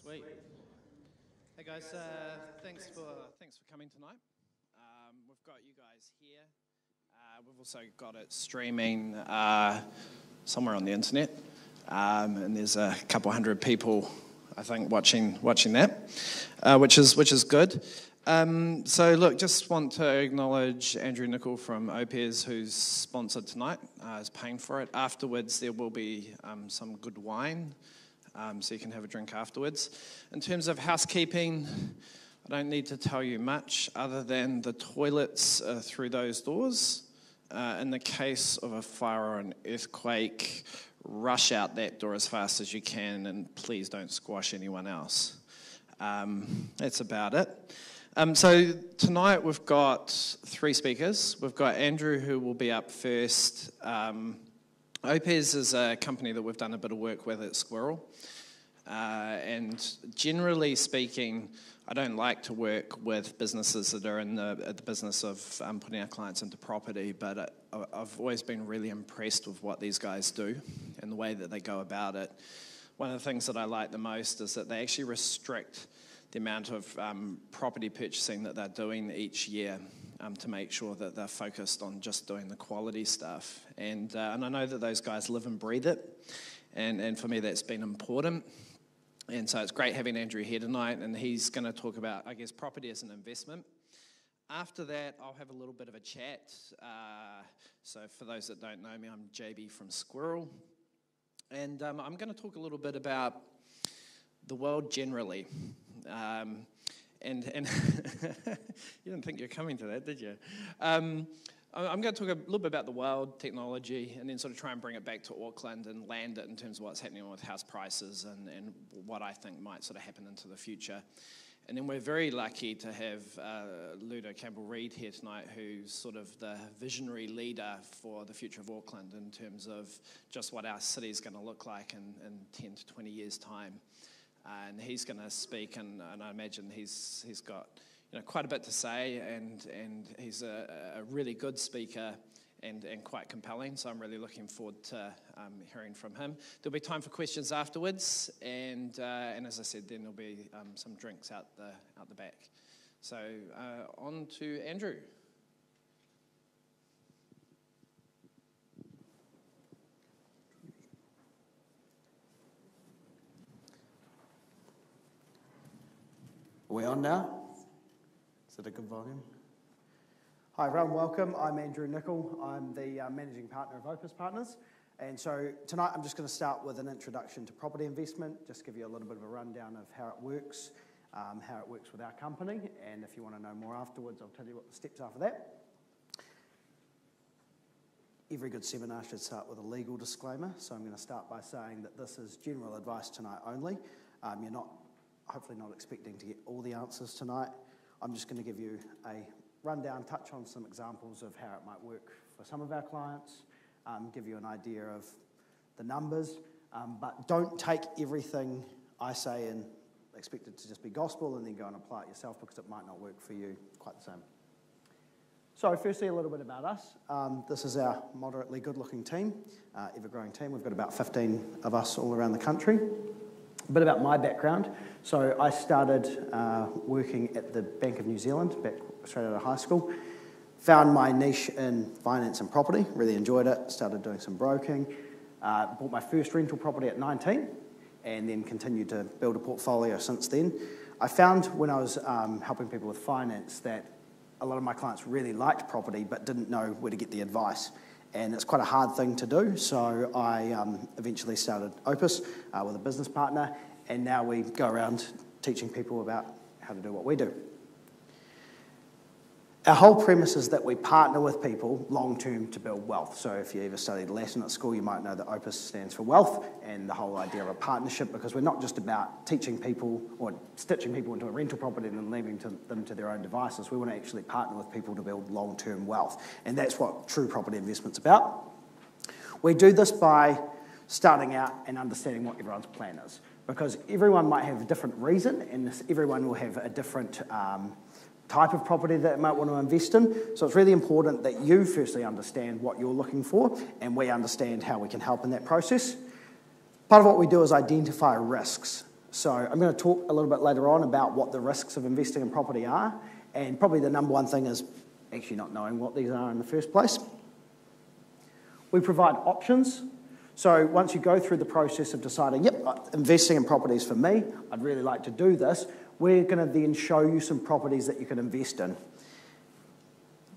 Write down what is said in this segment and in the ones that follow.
Sweet. Hey guys, thanks for coming tonight. We've got you guys here. We've also got it streaming somewhere on the internet, and there's a couple hundred people, I think, watching that, which is good. So look, just want to acknowledge Andrew Nicol from OPES, who's sponsored tonight, is paying for it. Afterwards, there will be some good wine, so you can have a drink afterwards. In terms of housekeeping, I don't need to tell you much other than the toilets are through those doors. In the case of a fire or an earthquake, rush out that door as fast as you can, and please don't squash anyone else. That's about it. So tonight we've got three speakers. We've got Andrew, who will be up first. OPES is a company that we've done a bit of work with at Squirrel. And generally speaking, I don't like to work with businesses that are in the business of putting our clients into property, but I've always been really impressed with what these guys do and the way that they go about it. One of the things that I like the most is that they actually restrict the amount of property purchasing that they're doing each year to make sure that they're focused on just doing the quality stuff. And I know that those guys live and breathe it, and for me that's been important. And so it's great having Andrew here tonight, and he's going to talk about, I guess, property as an investment. After that, I'll have a little bit of a chat. So for those that don't know me, I'm JB from Squirrel. And I'm going to talk a little bit about the world generally. And you didn't think you were coming to that, did you? I'm going to talk a little bit about the world, technology, and then sort of try and bring it back to Auckland and land it in terms of what's happening with house prices and what I think might sort of happen into the future. And then we're very lucky to have Ludo Campbell-Reid here tonight, who's sort of the visionary leader for the future of Auckland in terms of just what our city is going to look like in 10 to 20 years' time. And he's going to speak, and I imagine he's got quite a bit to say, and he's a really good speaker and quite compelling. So I'm really looking forward to hearing from him. There'll be time for questions afterwards, and as I said, then there'll be some drinks out the back. So on to Andrew. Are we on now? Is it a good volume? Hi everyone, welcome. I'm Andrew Nicol. I'm the Managing Partner of OPES Partners. And so tonight I'm just going to start with an introduction to property investment, just give you a little bit of a rundown of how it works with our company. And if you want to know more afterwards, I'll tell you what the steps are for that. Every good seminar should start with a legal disclaimer. So I'm going to start by saying that this is general advice tonight only. You're hopefully not expecting to get all the answers tonight. I'm just going to give you a rundown, touch on some examples of how it might work for some of our clients, give you an idea of the numbers, but don't take everything I say and expect it to just be gospel and then go and apply it yourself, because it might not work for you quite the same. So firstly, a little bit about us. This is our moderately good-looking team, ever-growing team. We've got about 15 of us all around the country. A bit about my background. So I started working at the Bank of New Zealand back straight out of high school. Found my niche in finance and property, really enjoyed it, started doing some broking. Bought my first rental property at 19 and then continued to build a portfolio since then. I found when I was helping people with finance that a lot of my clients really liked property but didn't know where to get the advice. And it's quite a hard thing to do, so I eventually started OPES with a business partner, and now we go around teaching people about how to do what we do. Our whole premise is that we partner with people long-term to build wealth. So if you ever studied Latin at school, you might know that OPES stands for wealth, and the whole idea of a partnership, because we're not just about teaching people or stitching people into a rental property and then leaving them to their own devices. We want to actually partner with people to build long-term wealth, and that's what true property investment's about. We do this by starting out and understanding what everyone's plan is, because everyone might have a different reason, and everyone will have a different type of property that they might want to invest in. So it's really important that you firstly understand what you're looking for, and we understand how we can help in that process. Part of what we do is identify risks. So I'm going to talk a little bit later on about what the risks of investing in property are, and probably the number one thing is actually not knowing what these are in the first place. We provide options. So once you go through the process of deciding, yep, investing in properties for me, I'd really like to do this, we're going to then show you some properties that you can invest in.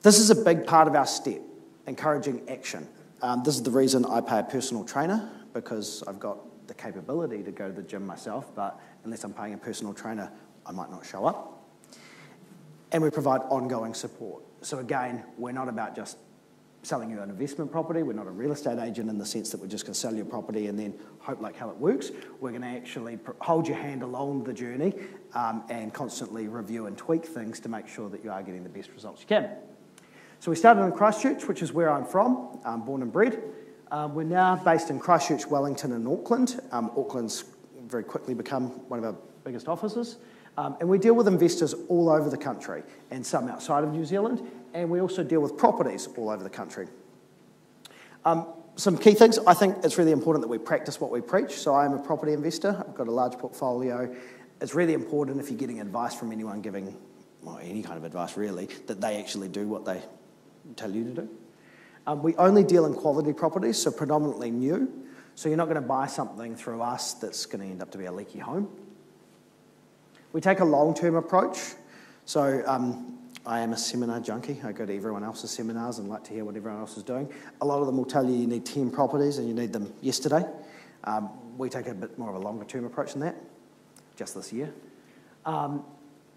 This is a big part of our step, encouraging action. This is the reason I pay a personal trainer, because I've got the capability to go to the gym myself, but unless I'm paying a personal trainer, I might not show up. And we provide ongoing support. So again, we're not about just selling you an investment property. We're not a real estate agent in the sense that we're just going to sell you a property and then hope like hell it works. We're going to actually hold your hand along the journey and constantly review and tweak things to make sure that you are getting the best results you can. So we started in Christchurch, which is where I'm from, born and bred. We're now based in Christchurch, Wellington and Auckland. Auckland's very quickly become one of our biggest offices. And we deal with investors all over the country and some outside of New Zealand, and we also deal with properties all over the country. Some key things, I think it's really important that we practice what we preach. So I am a property investor. I've got a large portfolio. It's really important if you're getting advice from anyone giving, well, any kind of advice really, that they actually do what they tell you to do. We only deal in quality properties, so predominantly new. So you're not going to buy something through us that's going to end up to be a leaky home. We take a long-term approach. So I am a seminar junkie. I go to everyone else's seminars and like to hear what everyone else is doing. A lot of them will tell you need 10 properties and you need them yesterday. We take a bit more of a longer-term approach than that, just this year. And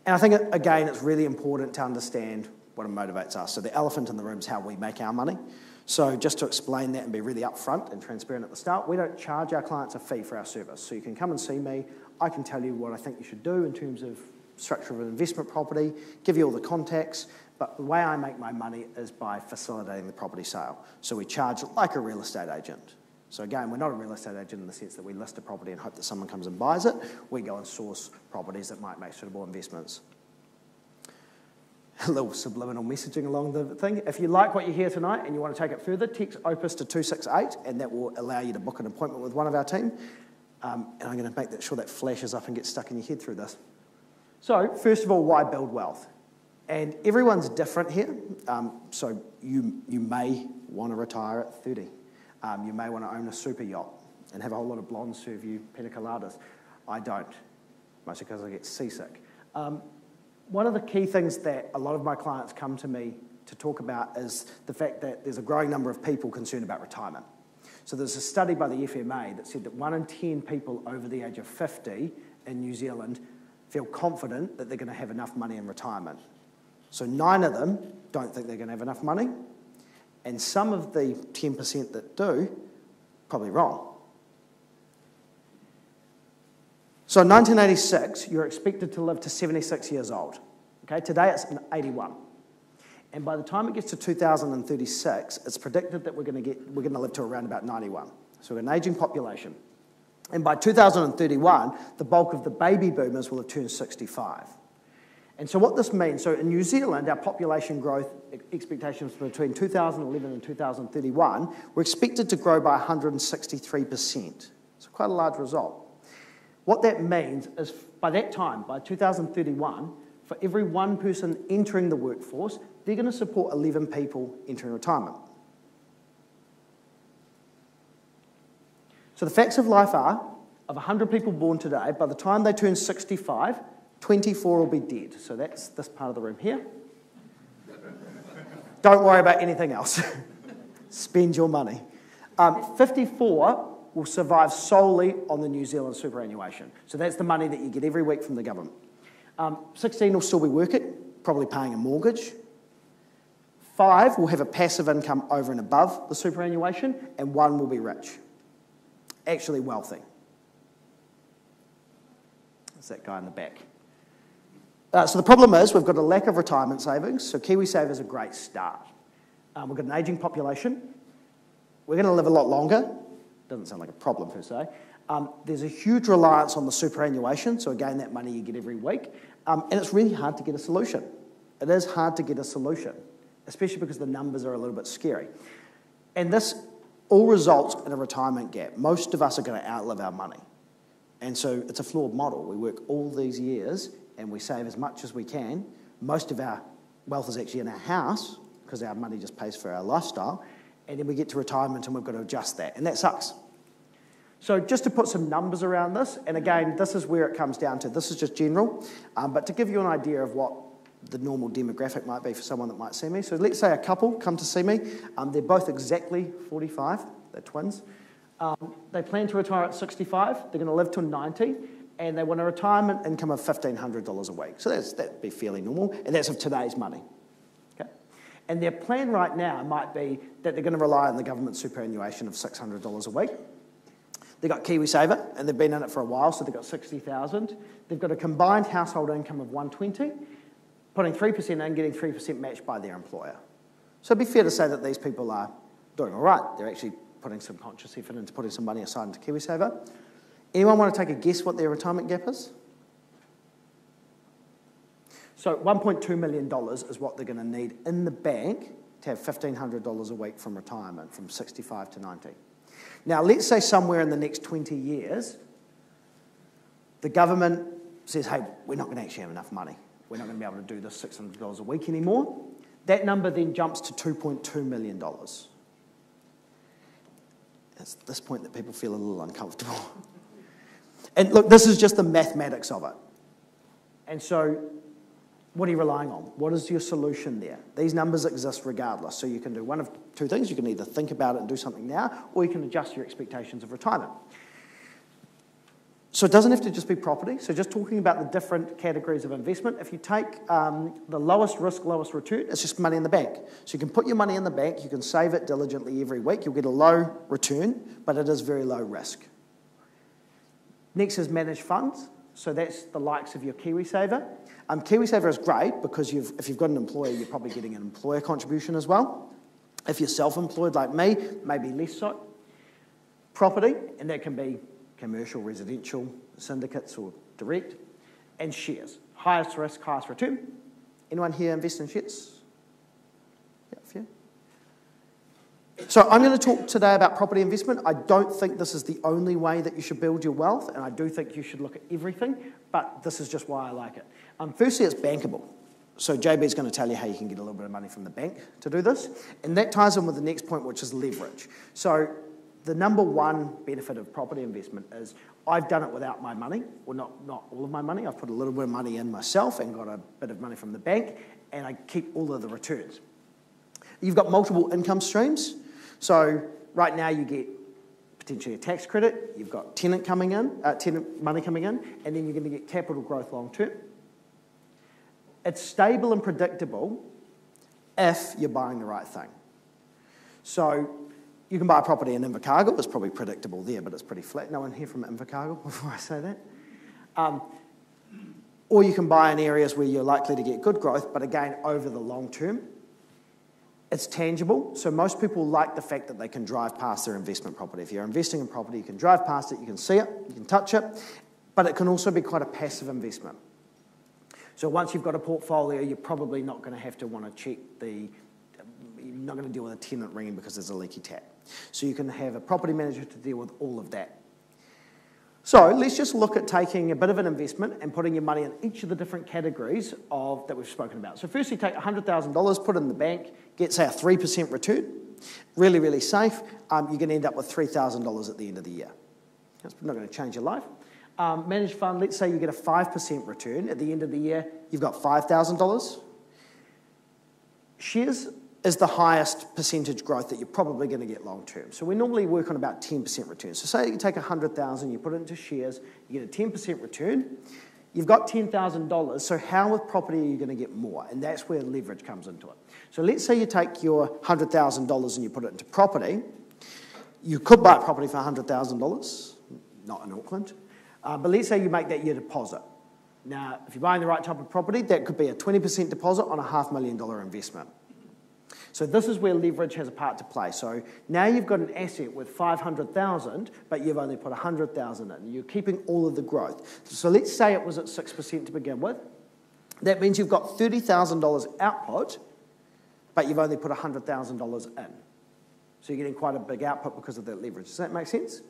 I think, again, it's really important to understand what motivates us. So the elephant in the room is how we make our money. So just to explain that and be really upfront and transparent at the start, we don't charge our clients a fee for our service. So you can come and see me. I can tell you what I think you should do in terms of structure of an investment property, give you all the contacts, but the way I make my money is by facilitating the property sale. So we charge like a real estate agent. So again, we're not a real estate agent in the sense that we list a property and hope that someone comes and buys it. We go and source properties that might make suitable investments. A little subliminal messaging along the thing. If you like what you hear tonight and you want to take it further, text OPES to 268 and that will allow you to book an appointment with one of our team. And I'm going to make sure that flashes up and gets stuck in your head through this. So, first of all, why build wealth? And everyone's different here. So you may want to retire at 30. You may want to own a super yacht and have a whole lot of blondes serve you pina coladas. I don't, mostly because I get seasick. One of the key things that a lot of my clients come to me to talk about is the fact that there's a growing number of people concerned about retirement. So there's a study by the FMA that said that 1 in 10 people over the age of 50 in New Zealand feel confident that they're going to have enough money in retirement. So 9 of them don't think they're going to have enough money, and some of the 10% that do, probably wrong. So in 1986, you're expected to live to 76 years old. Okay, today it's 81. And by the time it gets to 2036, it's predicted that we're going to live to around about 91. So we're an aging population. And by 2031, the bulk of the baby boomers will have turned 65. And so what this means, so in New Zealand, our population growth expectations between 2011 and 2031 were expected to grow by 163%. So quite a large result. What that means is by that time, by 2031, for every 1 person entering the workforce, they're going to support 11 people entering retirement. So the facts of life are, of 100 people born today, by the time they turn 65, 24 will be dead. So that's this part of the room here. Don't worry about anything else. Spend your money. 54 will survive solely on the New Zealand superannuation. So that's the money that you get every week from the government. 16 will still be working, probably paying a mortgage. 5 will have a passive income over and above the superannuation, and 1 will be rich, actually wealthy. That's that guy in the back. So the problem is we've got a lack of retirement savings, so KiwiSave is a great start. We've got an ageing population. We're going to live a lot longer. Doesn't sound like a problem per se. There's a huge reliance on the superannuation, so again, that money you get every week. And it's really hard to get a solution. It is hard to get a solution, especially because the numbers are a little bit scary. And this all results in a retirement gap. Most of us are going to outlive our money. And so it's a flawed model. We work all these years and we save as much as we can. Most of our wealth is actually in our house because our money just pays for our lifestyle. And then we get to retirement and we've got to adjust that. And that sucks. So just to put some numbers around this, and again, this is where it comes down to. This is just general. But to give you an idea of what the normal demographic might be for someone that might see me. So let's say a couple come to see me. They're both exactly 45. They're twins. They plan to retire at 65. They're going to live till 90. And they want a retirement income of $1,500 a week. So that'd be fairly normal. And that's of today's money. Okay? And their plan right now might be that they're going to rely on the government superannuation of $600 a week. They've got KiwiSaver, and they've been in it for a while, so they've got $60,000. They've got a combined household income of $120,000, putting 3% in, getting 3% matched by their employer. So it'd be fair to say that these people are doing all right. They're actually putting some conscious effort into putting some money aside into KiwiSaver. Anyone want to take a guess what their retirement gap is? So $1.2 million is what they're going to need in the bank to have $1,500 a week from retirement, from 65 to 90. Now, let's say somewhere in the next 20 years, the government says, hey, we're not going to actually have enough money. We're not going to be able to do this $600 a week anymore. That number then jumps to $2.2 million. It's at this point that people feel a little uncomfortable. And look, this is just the mathematics of it. And so, what are you relying on? What is your solution there? These numbers exist regardless. So you can do one of two things. You can either think about it and do something now, or you can adjust your expectations of retirement. So it doesn't have to just be property. So just talking about the different categories of investment, if you take the lowest risk, lowest return, it's just money in the bank. So you can put your money in the bank, you can save it diligently every week, you'll get a low return, but it is very low risk. Next is managed funds. So that's the likes of your KiwiSaver. KiwiSaver is great because if you've got an employer, you're probably getting an employer contribution as well. If you're self-employed like me, maybe less so. Property, and that can be commercial, residential, syndicates or direct. And shares. Highest risk, highest return. Anyone here invest in shares? Yeah, a few. So I'm going to talk today about property investment. I don't think this is the only way that you should build your wealth, and I do think you should look at everything, but this is just why I like it. Firstly, it's bankable. So JB is going to tell you how you can get a little bit of money from the bank to do this, and that ties in with the next point, which is leverage. So the number one benefit of property investment is I've done it without my money, well, not all of my money. I've put a little bit of money in myself and got a bit of money from the bank, and I keep all of the returns. You've got multiple income streams. So right now you get potentially a tax credit, you've got tenant money coming in, and then you're going to get capital growth long term. It's stable and predictable if you're buying the right thing. So you can buy a property in Invercargill. It's probably predictable there, but it's pretty flat. No one here from Invercargill before I say that. Or you can buy in areas where you're likely to get good growth, but again, over the long term. It's tangible, so most people like the fact that they can drive past their investment property. If you're investing in property, you can drive past it, you can see it, you can touch it, but it can also be quite a passive investment. So once you've got a portfolio, you're probably not going to have to want to check you're not going to deal with a tenant ringing because there's a leaky tap. So you can have a property manager to deal with all of that. So let's just look at taking a bit of an investment and putting your money in each of the different categories that we've spoken about. So firstly, take $100,000, put it in the bank, get, say, a 3% return. Really, really safe. You're going to end up with $3,000 at the end of the year. That's not going to change your life. Managed fund, let's say you get a 5% return. At the end of the year, you've got $5,000. Shares is the highest percentage growth that you're probably going to get long term. So we normally work on about 10% return. So say you take $100,000, you put it into shares, you get a 10% return. You've got $10,000, so how with property are you going to get more? And that's where leverage comes into it. So let's say you take your $100,000 and you put it into property. You could buy property for $100,000, not in Auckland, but let's say you make that your deposit. Now, if you're buying the right type of property, that could be a 20% deposit on a $500,000 investment. So this is where leverage has a part to play. So now you've got an asset with $500,000, but you've only put $100,000 in. You're keeping all of the growth. So let's say it was at 6% to begin with. That means you've got $30,000 output, but you've only put $100,000 in. So you're getting quite a big output because of that leverage. Does that make sense?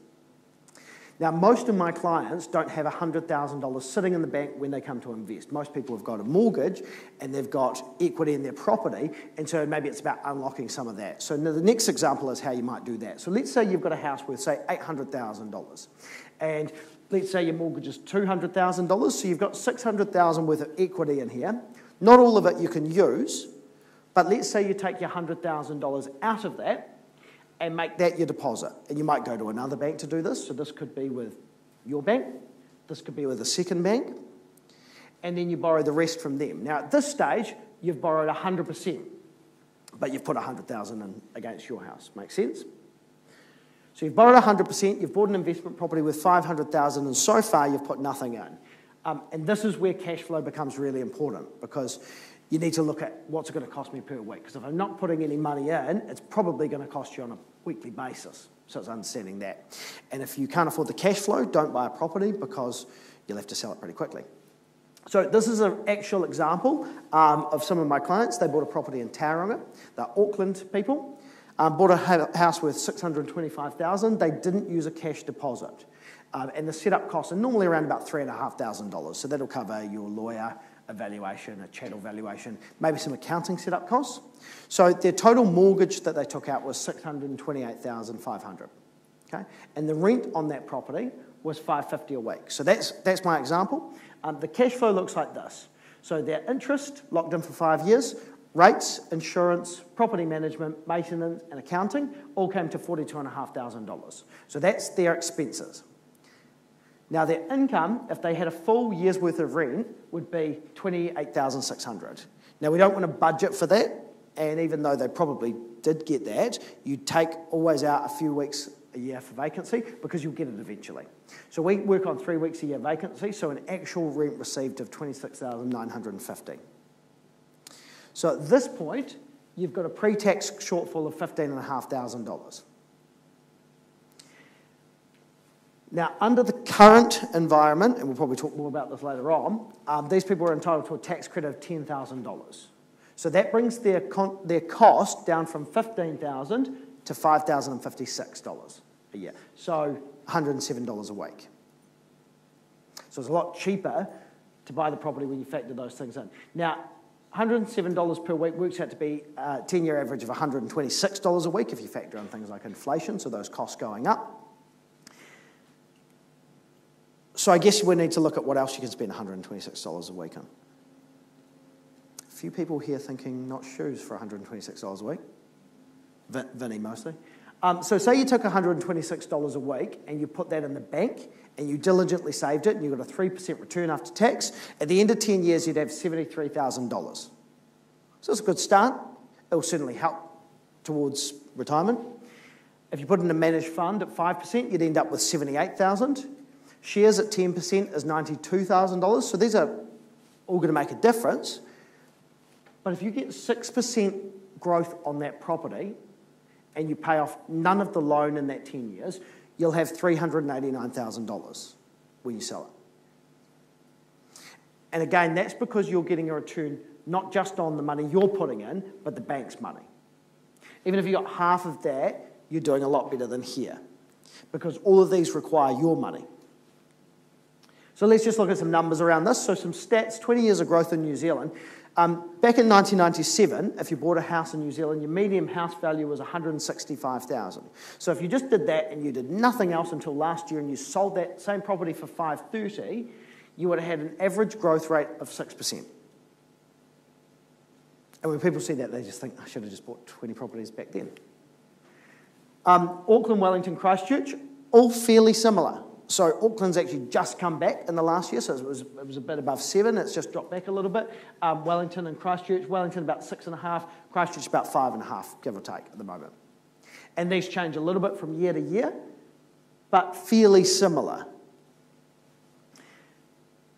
Now, most of my clients don't have $100,000 sitting in the bank when they come to invest. Most people have got a mortgage and they've got equity in their property, and so maybe it's about unlocking some of that. So now the next example is how you might do that. So let's say you've got a house worth, say, $800,000, and let's say your mortgage is $200,000, so you've got $600,000 worth of equity in here. Not all of it you can use, but let's say you take your $100,000 out of that and make that your deposit. And you might go to another bank to do this. So this could be with your bank. This could be with a second bank. And then you borrow the rest from them. Now, at this stage, you've borrowed 100%, but you've put $100,000 in against your house. Make sense? So you've borrowed 100%, you've bought an investment property with $500,000, and so far you've put nothing in. And this is where cash flow becomes really important, because you need to look at what's it going to cost me per week. Because if I'm not putting any money in, it's probably going to cost you on a weekly basis. So it's understanding that. And if you can't afford the cash flow, don't buy a property, because you'll have to sell it pretty quickly. So this is an actual example of some of my clients. They bought a property in Tauranga. They're Auckland people. Bought a house worth $625,000. They didn't use a cash deposit. And the setup costs are normally around about $3,500. So that'll cover your lawyer, a valuation, a chattel valuation, maybe some accounting setup costs. So their total mortgage that they took out was $628,500. Okay? And the rent on that property was $550 a week. So that's my example. The cash flow looks like this. So their interest, locked in for 5 years, rates, insurance, property management, maintenance, and accounting all came to $42,500. So that's their expenses. Now, their income, if they had a full year's worth of rent, would be $28,600. Now, we don't want to budget for that, and even though they probably did get that, you take always out a few weeks a year for vacancy, because you'll get it eventually. So we work on 3 weeks a year vacancy, so an actual rent received of $26,950. So at this point, you've got a pre-tax shortfall of $15,500. Now, under the current environment, and we'll probably talk more about this later on, these people are entitled to a tax credit of $10,000. So that brings their cost down from $15,000 to $5,056 a year. So $107 a week. So it's a lot cheaper to buy the property when you factor those things in. Now, $107 per week works out to be a 10-year average of $126 a week if you factor in things like inflation, so those costs going up. So I guess we need to look at what else you can spend $126 a week on. A few people here thinking not shoes for $126 a week. Vinny mostly. So say you took $126 a week and you put that in the bank and you diligently saved it and you got a 3% return after tax. At the end of 10 years, you'd have $73,000. So it's a good start. It will certainly help towards retirement. If you put in a managed fund at 5%, you'd end up with $78,000. Shares at 10% is $92,000. So these are all going to make a difference. But if you get 6% growth on that property and you pay off none of the loan in that 10 years, you'll have $389,000 when you sell it. And again, that's because you're getting a return not just on the money you're putting in, but the bank's money. Even if you got half of that, you're doing a lot better than here, because all of these require your money. So let's just look at some numbers around this. So some stats, 20 years of growth in New Zealand. Back in 1997, if you bought a house in New Zealand, your median house value was $165,000. So if you just did that and you did nothing else until last year and you sold that same property for $530,000, you would have had an average growth rate of 6%. And when people see that, they just think, I should have just bought 20 properties back then. Auckland, Wellington, Christchurch, all fairly similar. So Auckland's actually just come back in the last year, so it was a bit above 7. It's just dropped back a little bit. Wellington and Christchurch, Wellington about 6.5, Christchurch about 5.5, give or take at the moment. And these change a little bit from year to year, but fairly similar.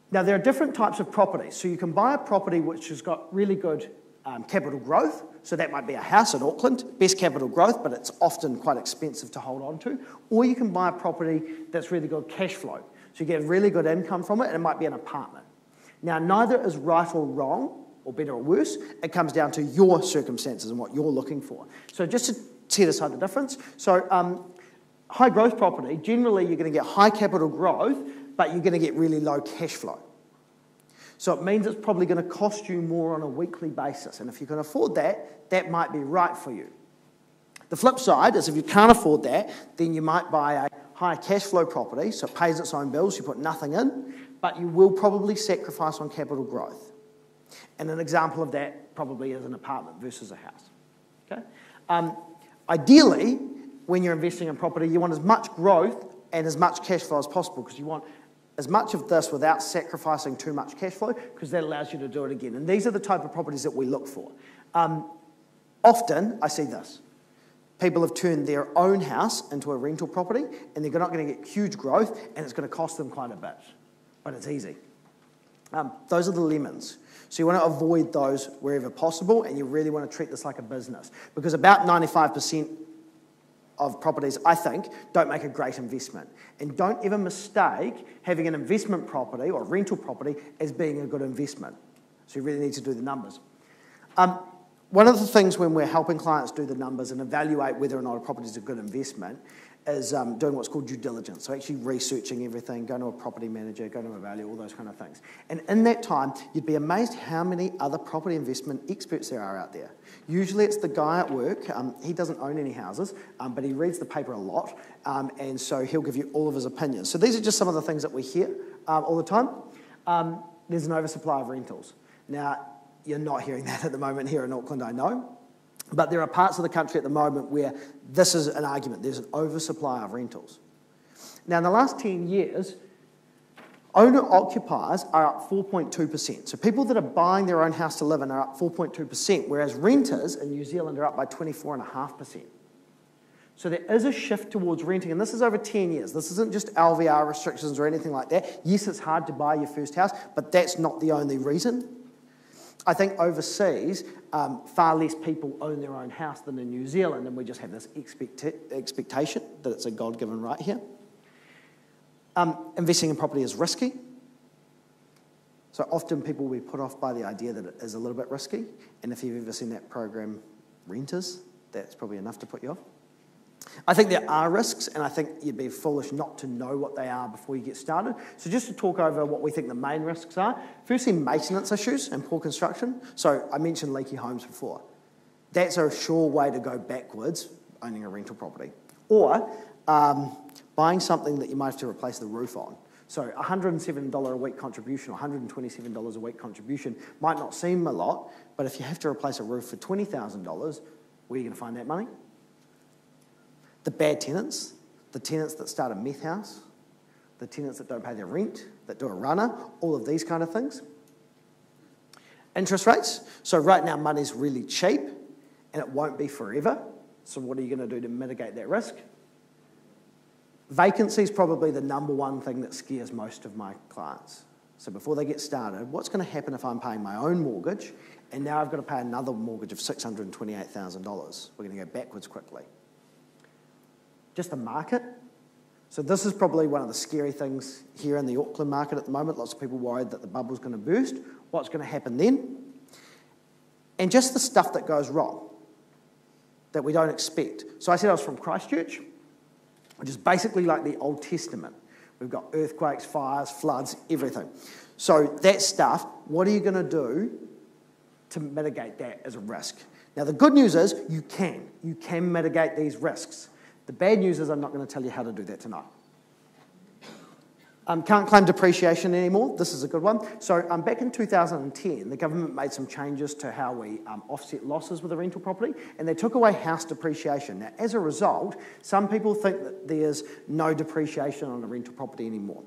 Now, there are different types of properties. So you can buy a property which has got really good capital growth. So that might be a house in Auckland, best capital growth, but it's often quite expensive to hold on to. Or you can buy a property that's really good cash flow. So you get really good income from it, and it might be an apartment. Now, neither is right or wrong, or better or worse. It comes down to your circumstances and what you're looking for. So just to set aside the difference. So high growth property, generally you're going to get high capital growth, but you're going to get really low cash flow. So it means it's probably going to cost you more on a weekly basis. And if you can afford that, that might be right for you. The flip side is if you can't afford that, then you might buy a high cash flow property, so it pays its own bills, you put nothing in, but you will probably sacrifice on capital growth. And an example of that probably is an apartment versus a house. Okay? Ideally, when you're investing in property, you want as much growth and as much cash flow as possible because you want as much of this without sacrificing too much cash flow because that allows you to do it again. And these are the type of properties that we look for. Often, I see this. People have turned their own house into a rental property and they're not going to get huge growth and it's going to cost them quite a bit. But it's easy. Those are the lemons. So you want to avoid those wherever possible and you really want to treat this like a business because about 95% of properties, I think, don't make a great investment. And don't ever mistake having an investment property or rental property as being a good investment. So you really need to do the numbers. One of the things when we're helping clients do the numbers and evaluate whether or not a property is a good investment is doing what's called due diligence. So actually researching everything, going to a property manager, going to a valuer, all those kind of things. And in that time, you'd be amazed how many other property investment experts there are out there. Usually it's the guy at work, he doesn't own any houses, but he reads the paper a lot, and so he'll give you all of his opinions. So these are just some of the things that we hear all the time. There's an oversupply of rentals. Now, you're not hearing that at the moment here in Auckland, I know. But there are parts of the country at the moment where this is an argument. There's an oversupply of rentals. Now, in the last 10 years, owner-occupiers are up 4.2%. So people that are buying their own house to live in are up 4.2%, whereas renters in New Zealand are up by 24.5%. So there is a shift towards renting, and this is over 10 years. This isn't just LVR restrictions or anything like that. Yes, it's hard to buy your first house, but that's not the only reason. I think overseas, far less people own their own house than in New Zealand, and we just have this expectation that it's a God-given right here. Investing in property is risky. So often people will be put off by the idea that it is a little bit risky, and if you've ever seen that program, Renters, that's probably enough to put you off. I think there are risks, and I think you'd be foolish not to know what they are before you get started. So just to talk over what we think the main risks are. Firstly, maintenance issues and poor construction. So I mentioned leaky homes before. That's a sure way to go backwards, owning a rental property. Or buying something that you might have to replace the roof on. So $107 a week contribution or $127 a week contribution might not seem a lot, but if you have to replace a roof for $20,000, where are you going to find that money? The bad tenants, the tenants that start a meth house, the tenants that don't pay their rent, that do a runner, all of these kind of things. Interest rates. So right now money's really cheap and it won't be forever. So what are you going to do to mitigate that risk? Vacancy is probably the number one thing that scares most of my clients. So before they get started, what's going to happen if I'm paying my own mortgage and now I've got to pay another mortgage of $628,000? We're going to go backwards quickly. Just the market. So this is probably one of the scary things here in the Auckland market at the moment. Lots of people worried that the bubble's going to burst. What's going to happen then? And just the stuff that goes wrong that we don't expect. So I said I was from Christchurch, which is basically like the Old Testament. We've got earthquakes, fires, floods, everything. So that stuff, what are you going to do to mitigate that as a risk? Now the good news is you can mitigate these risks. The bad news is I'm not going to tell you how to do that tonight. Can't claim depreciation anymore. This is a good one. So back in 2010, the government made some changes to how we offset losses with a rental property, and they took away house depreciation. Now, as a result, some people think that there's no depreciation on a rental property anymore.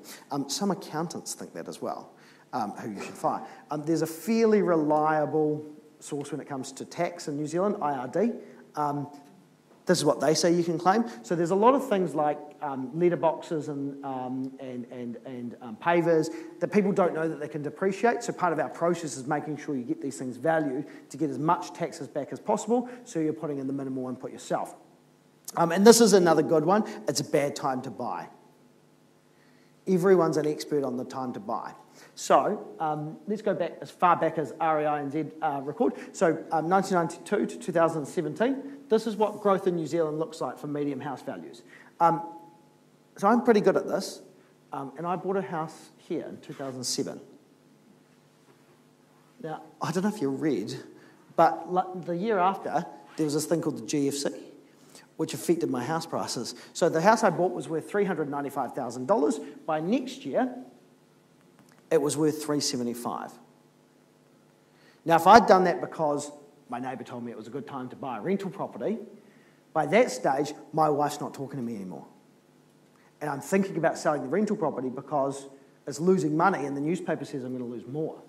Some accountants think that as well, who you should fire. There's a fairly reliable source when it comes to tax in New Zealand, IRD. This is what they say you can claim. So there's a lot of things like letterboxes and pavers that people don't know that they can depreciate. So part of our process is making sure you get these things valued to get as much taxes back as possible, so you're putting in the minimal input yourself. And this is another good one. It's a bad time to buy. Everyone's an expert on the time to buy. So let's go back as far back as REI and Z record. So 1992 to 2017, this is what growth in New Zealand looks like for medium house values. So I'm pretty good at this, and I bought a house here in 2007. Now, I don't know if you read, but the year after, there was this thing called the GFC, which affected my house prices. So the house I bought was worth $395,000. By next year, it was worth $375,000. Now, if I'd done that because my neighbour told me it was a good time to buy a rental property, by that stage, my wife's not talking to me anymore. And I'm thinking about selling the rental property because it's losing money and the newspaper says I'm going to lose more.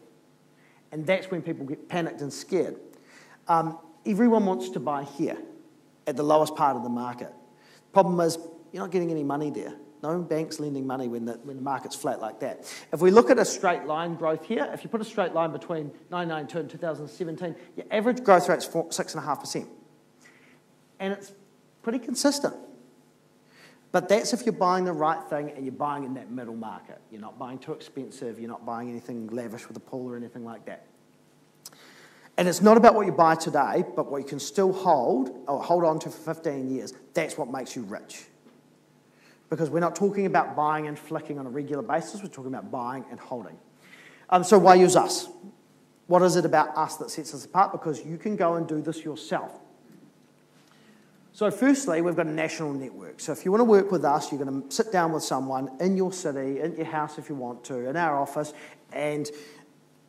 And that's when people get panicked and scared. Everyone wants to buy here at the lowest part of the market. Problem is, you're not getting any money there. No bank's lending money when the market's flat like that. If we look at a straight line growth here, if you put a straight line between 1992 and 2017, your average growth rate's 6.5%. And it's pretty consistent. But that's if you're buying the right thing and you're buying in that middle market. You're not buying too expensive, you're not buying anything lavish with a pool or anything like that. And it's not about what you buy today, but what you can still hold on to for 15 years. That's what makes you rich. Because we're not talking about buying and flicking on a regular basis, we're talking about buying and holding. So why use us? What is it about us that sets us apart? Because you can go and do this yourself. So firstly, we've got a national network. So if you want to work with us, you're going to sit down with someone in your city, in your house if you want to, in our office, and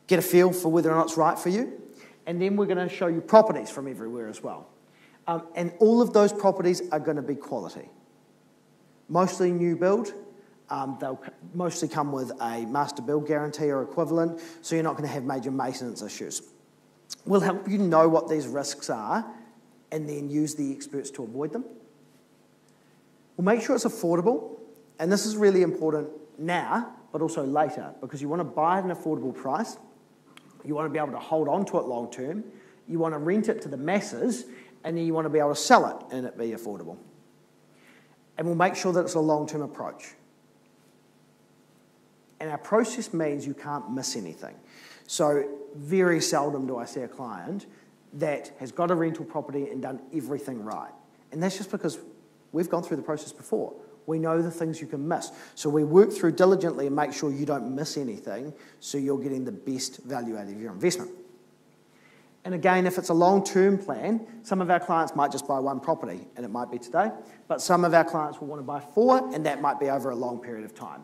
get a feel for whether or not it's right for you. And then we're going to show you properties from everywhere as well. And all of those properties are going to be quality. Mostly new build. They'll mostly come with a master build guarantee or equivalent, so you're not going to have major maintenance issues. We'll help you know what these risks are and then use the experts to avoid them. We'll make sure it's affordable, and this is really important now, but also later, because you want to buy at an affordable price, you want to be able to hold on to it long term, you want to rent it to the masses, and then you want to be able to sell it and it be affordable. And we'll make sure that it's a long-term approach. And our process means you can't miss anything. So very seldom do I see a client that has got a rental property and done everything right. And that's just because we've gone through the process before. We know the things you can miss. So we work through diligently and make sure you don't miss anything so you're getting the best value out of your investment. And again, if it's a long-term plan, some of our clients might just buy one property, and it might be today, but some of our clients will want to buy 4, and that might be over a long period of time.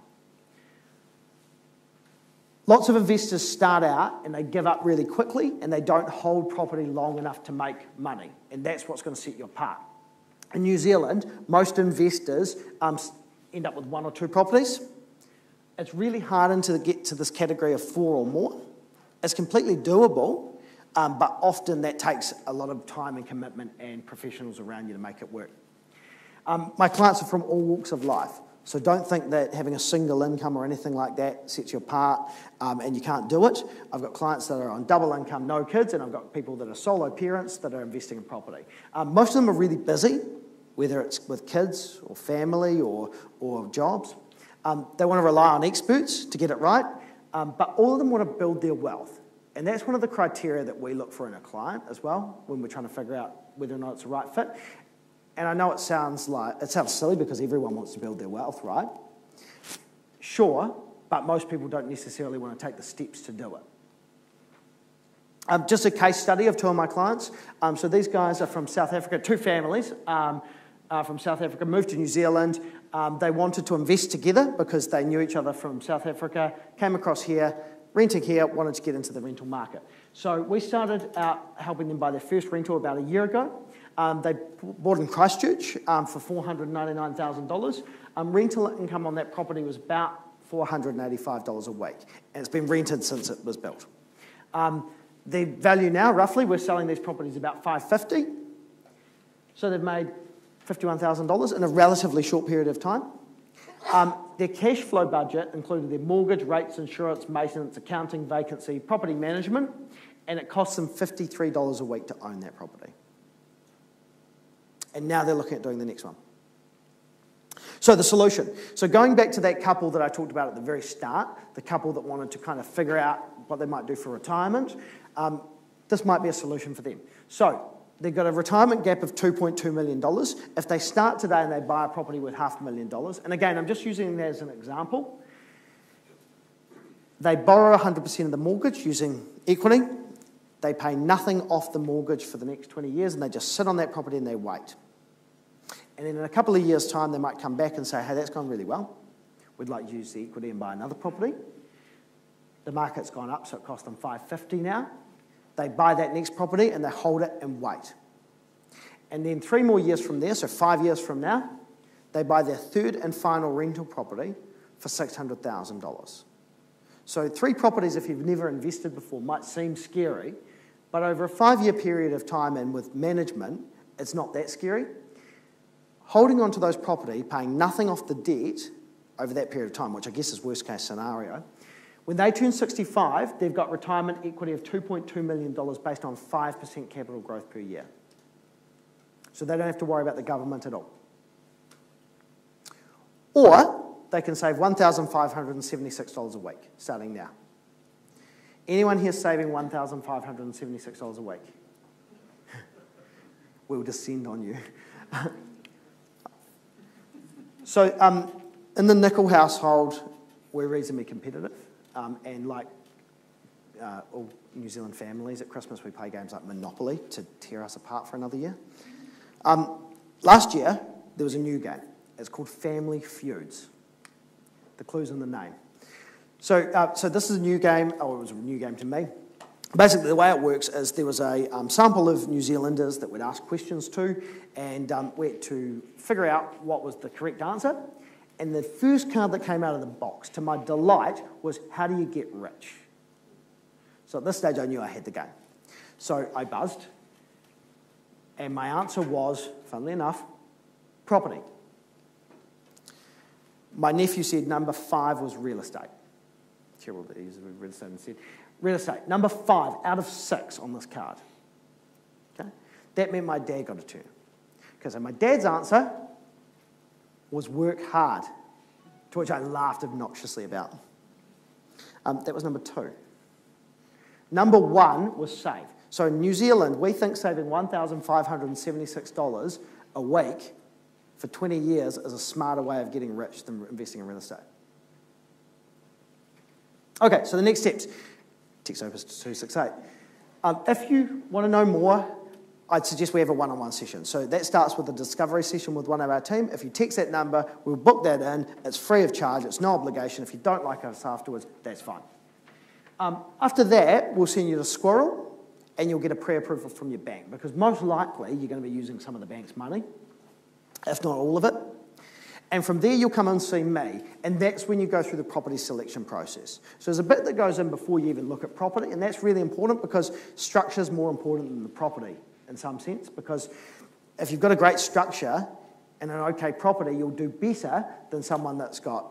Lots of investors start out and they give up really quickly and they don't hold property long enough to make money, and that's what's going to set you apart. In New Zealand, most investors end up with 1 or 2 properties. It's really hard to get to this category of 4 or more. It's completely doable, but often that takes a lot of time and commitment and professionals around you to make it work. My clients are from all walks of life, so don't think that having a single income or anything like that sets you apart and you can't do it. I've got clients that are on double income, no kids, and I've got people that are solo parents that are investing in property. Most of them are really busy, whether it's with kids or family or jobs. They want to rely on experts to get it right, but all of them want to build their wealth. And that's one of the criteria that we look for in a client as well when we're trying to figure out whether or not it's a right fit. And I know it sounds silly because everyone wants to build their wealth, right? Sure, but most people don't necessarily want to take the steps to do it. Just a case study of 2 of my clients. So these guys are from South Africa, 2 families from South Africa, moved to New Zealand. They wanted to invest together because they knew each other from South Africa, came across here, renting here, wanted to get into the rental market. So we started out helping them buy their first rental about a year ago. They bought in Christchurch for $499,000. Rental income on that property was about $485 a week, and it's been rented since it was built. The value now, roughly, we're selling these properties about $550. So they've made $51,000 in a relatively short period of time. Their cash flow budget included their mortgage, rates, insurance, maintenance, accounting, vacancy, property management, and it cost them $53 a week to own that property. And now they're looking at doing the next one. So the solution. So going back to that couple that I talked about at the very start, the couple that wanted to kind of figure out what they might do for retirement, this might be a solution for them. So they've got a retirement gap of $2.2 million. If they start today and they buy a property worth $500,000, and again, I'm just using that as an example, they borrow 100% of the mortgage using equity. They pay nothing off the mortgage for the next 20 years, and they just sit on that property and they wait. And then in a couple of years' time, they might come back and say, hey, that's gone really well. We'd like to use the equity and buy another property. The market's gone up, so it costs them $550 now. They buy that next property and they hold it and wait. And then 3 more years from there, so 5 years from now, they buy their third and final rental property for $600,000. So 3 properties, if you've never invested before, might seem scary, but over a 5-year period of time and with management, it's not that scary. Holding on to those property, paying nothing off the debt over that period of time, which I guess is worst case scenario, when they turn 65, they've got retirement equity of $2.2 million based on 5% capital growth per year. So they don't have to worry about the government at all. Or they can save $1,576 a week, starting now. Anyone here saving $1,576 a week? We'll descend on you. So in the Nickel household, we're reasonably competitive. And like all New Zealand families, at Christmas we play games like Monopoly to tear us apart for another year. Last year, there was a new game. It's called Family Feuds. The clue's in the name. So this is a new game, or it was a new game to me. Basically, the way it works is there was a sample of New Zealanders that we'd ask questions to, and we had to figure out what was the correct answer. And the first card that came out of the box, to my delight, was how do you get rich? So at this stage, I knew I had the game. So I buzzed, and my answer was, funnily enough, property. My nephew said number 5 was real estate. Terrible that he used real estate instead. Real estate, number 5 out of 6 on this card. Okay? That meant my dad got a turn. Because my dad's answer was work hard, to which I laughed obnoxiously about. That was number 2. Number 1 was save. So in New Zealand, we think saving $1,576 a week for 20 years is a smarter way of getting rich than investing in real estate. Okay, so the next steps. Text OPES to 268. If you want to know more, I'd suggest we have a one-on-one session. So that starts with a discovery session with one of our team. If you text that number, we'll book that in. It's free of charge. It's no obligation. If you don't like us afterwards, that's fine. After that, we'll send you to Squirrel, and you'll get a pre-approval from your bank, because most likely you're going to be using some of the bank's money, if not all of it. And from there, you'll come and see me, and that's when you go through the property selection process. So there's a bit that goes in before you even look at property, and that's really important because structure is more important than the property in some sense, because if you've got a great structure and an okay property, you'll do better than someone that's got,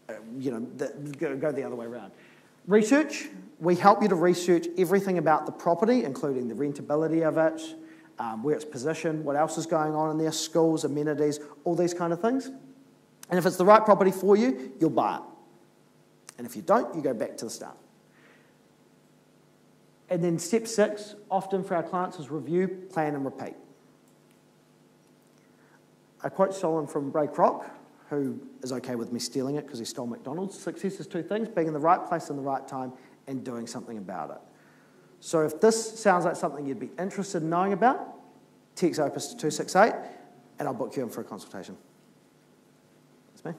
go the other way around. Research, we help you to research everything about the property, including the rentability of it, where it's positioned, what else is going on in there, schools, amenities, all these kind of things. And if it's the right property for you, you'll buy it. And if you don't, you go back to the start. And then step 6, often for our clients, is review, plan, and repeat. I quote stolen from Ray Kroc, who is okay with me stealing it because he stole McDonald's. Success is 2 things: being in the right place in the right time and doing something about it. So if this sounds like something you'd be interested in knowing about, text OPES to 268 and I'll book you in for a consultation. That's me.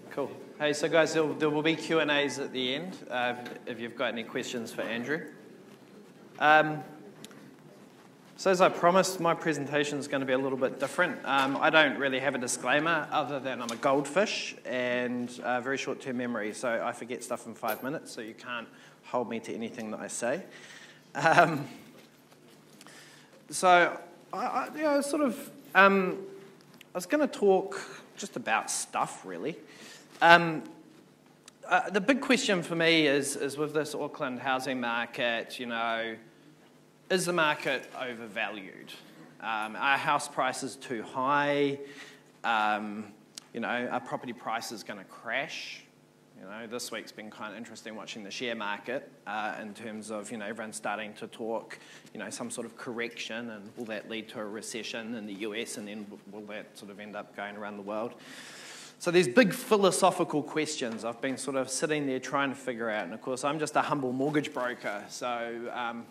Cool. Hey, so guys, there will be Q&As at the end if you've got any questions for Andrew. So as I promised, my presentation is going to be a little bit different. I don't really have a disclaimer other than I'm a goldfish and very short-term memory, so I forget stuff in 5 minutes, so you can't hold me to anything that I say. So I was going to talk just about stuff, really. The big question for me is with this Auckland housing market, is the market overvalued? Are house prices too high? Are property prices going to crash? This week's been kind of interesting watching the share market in terms of, everyone's starting to talk, some sort of correction, and will that lead to a recession in the US, and then will that sort of end up going around the world? So there's big philosophical questions I've been sort of sitting there trying to figure out, and of course I'm just a humble mortgage broker, so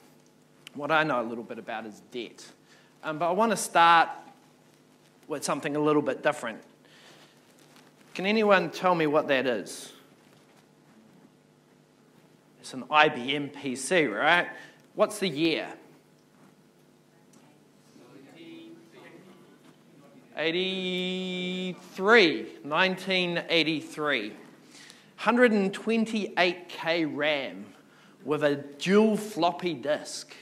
what I know a little bit about is debt. But I want to start with something a little bit different. Can anyone tell me what that is? It's an IBM PC, right? What's the year? 1983. 128K RAM with a dual floppy disk.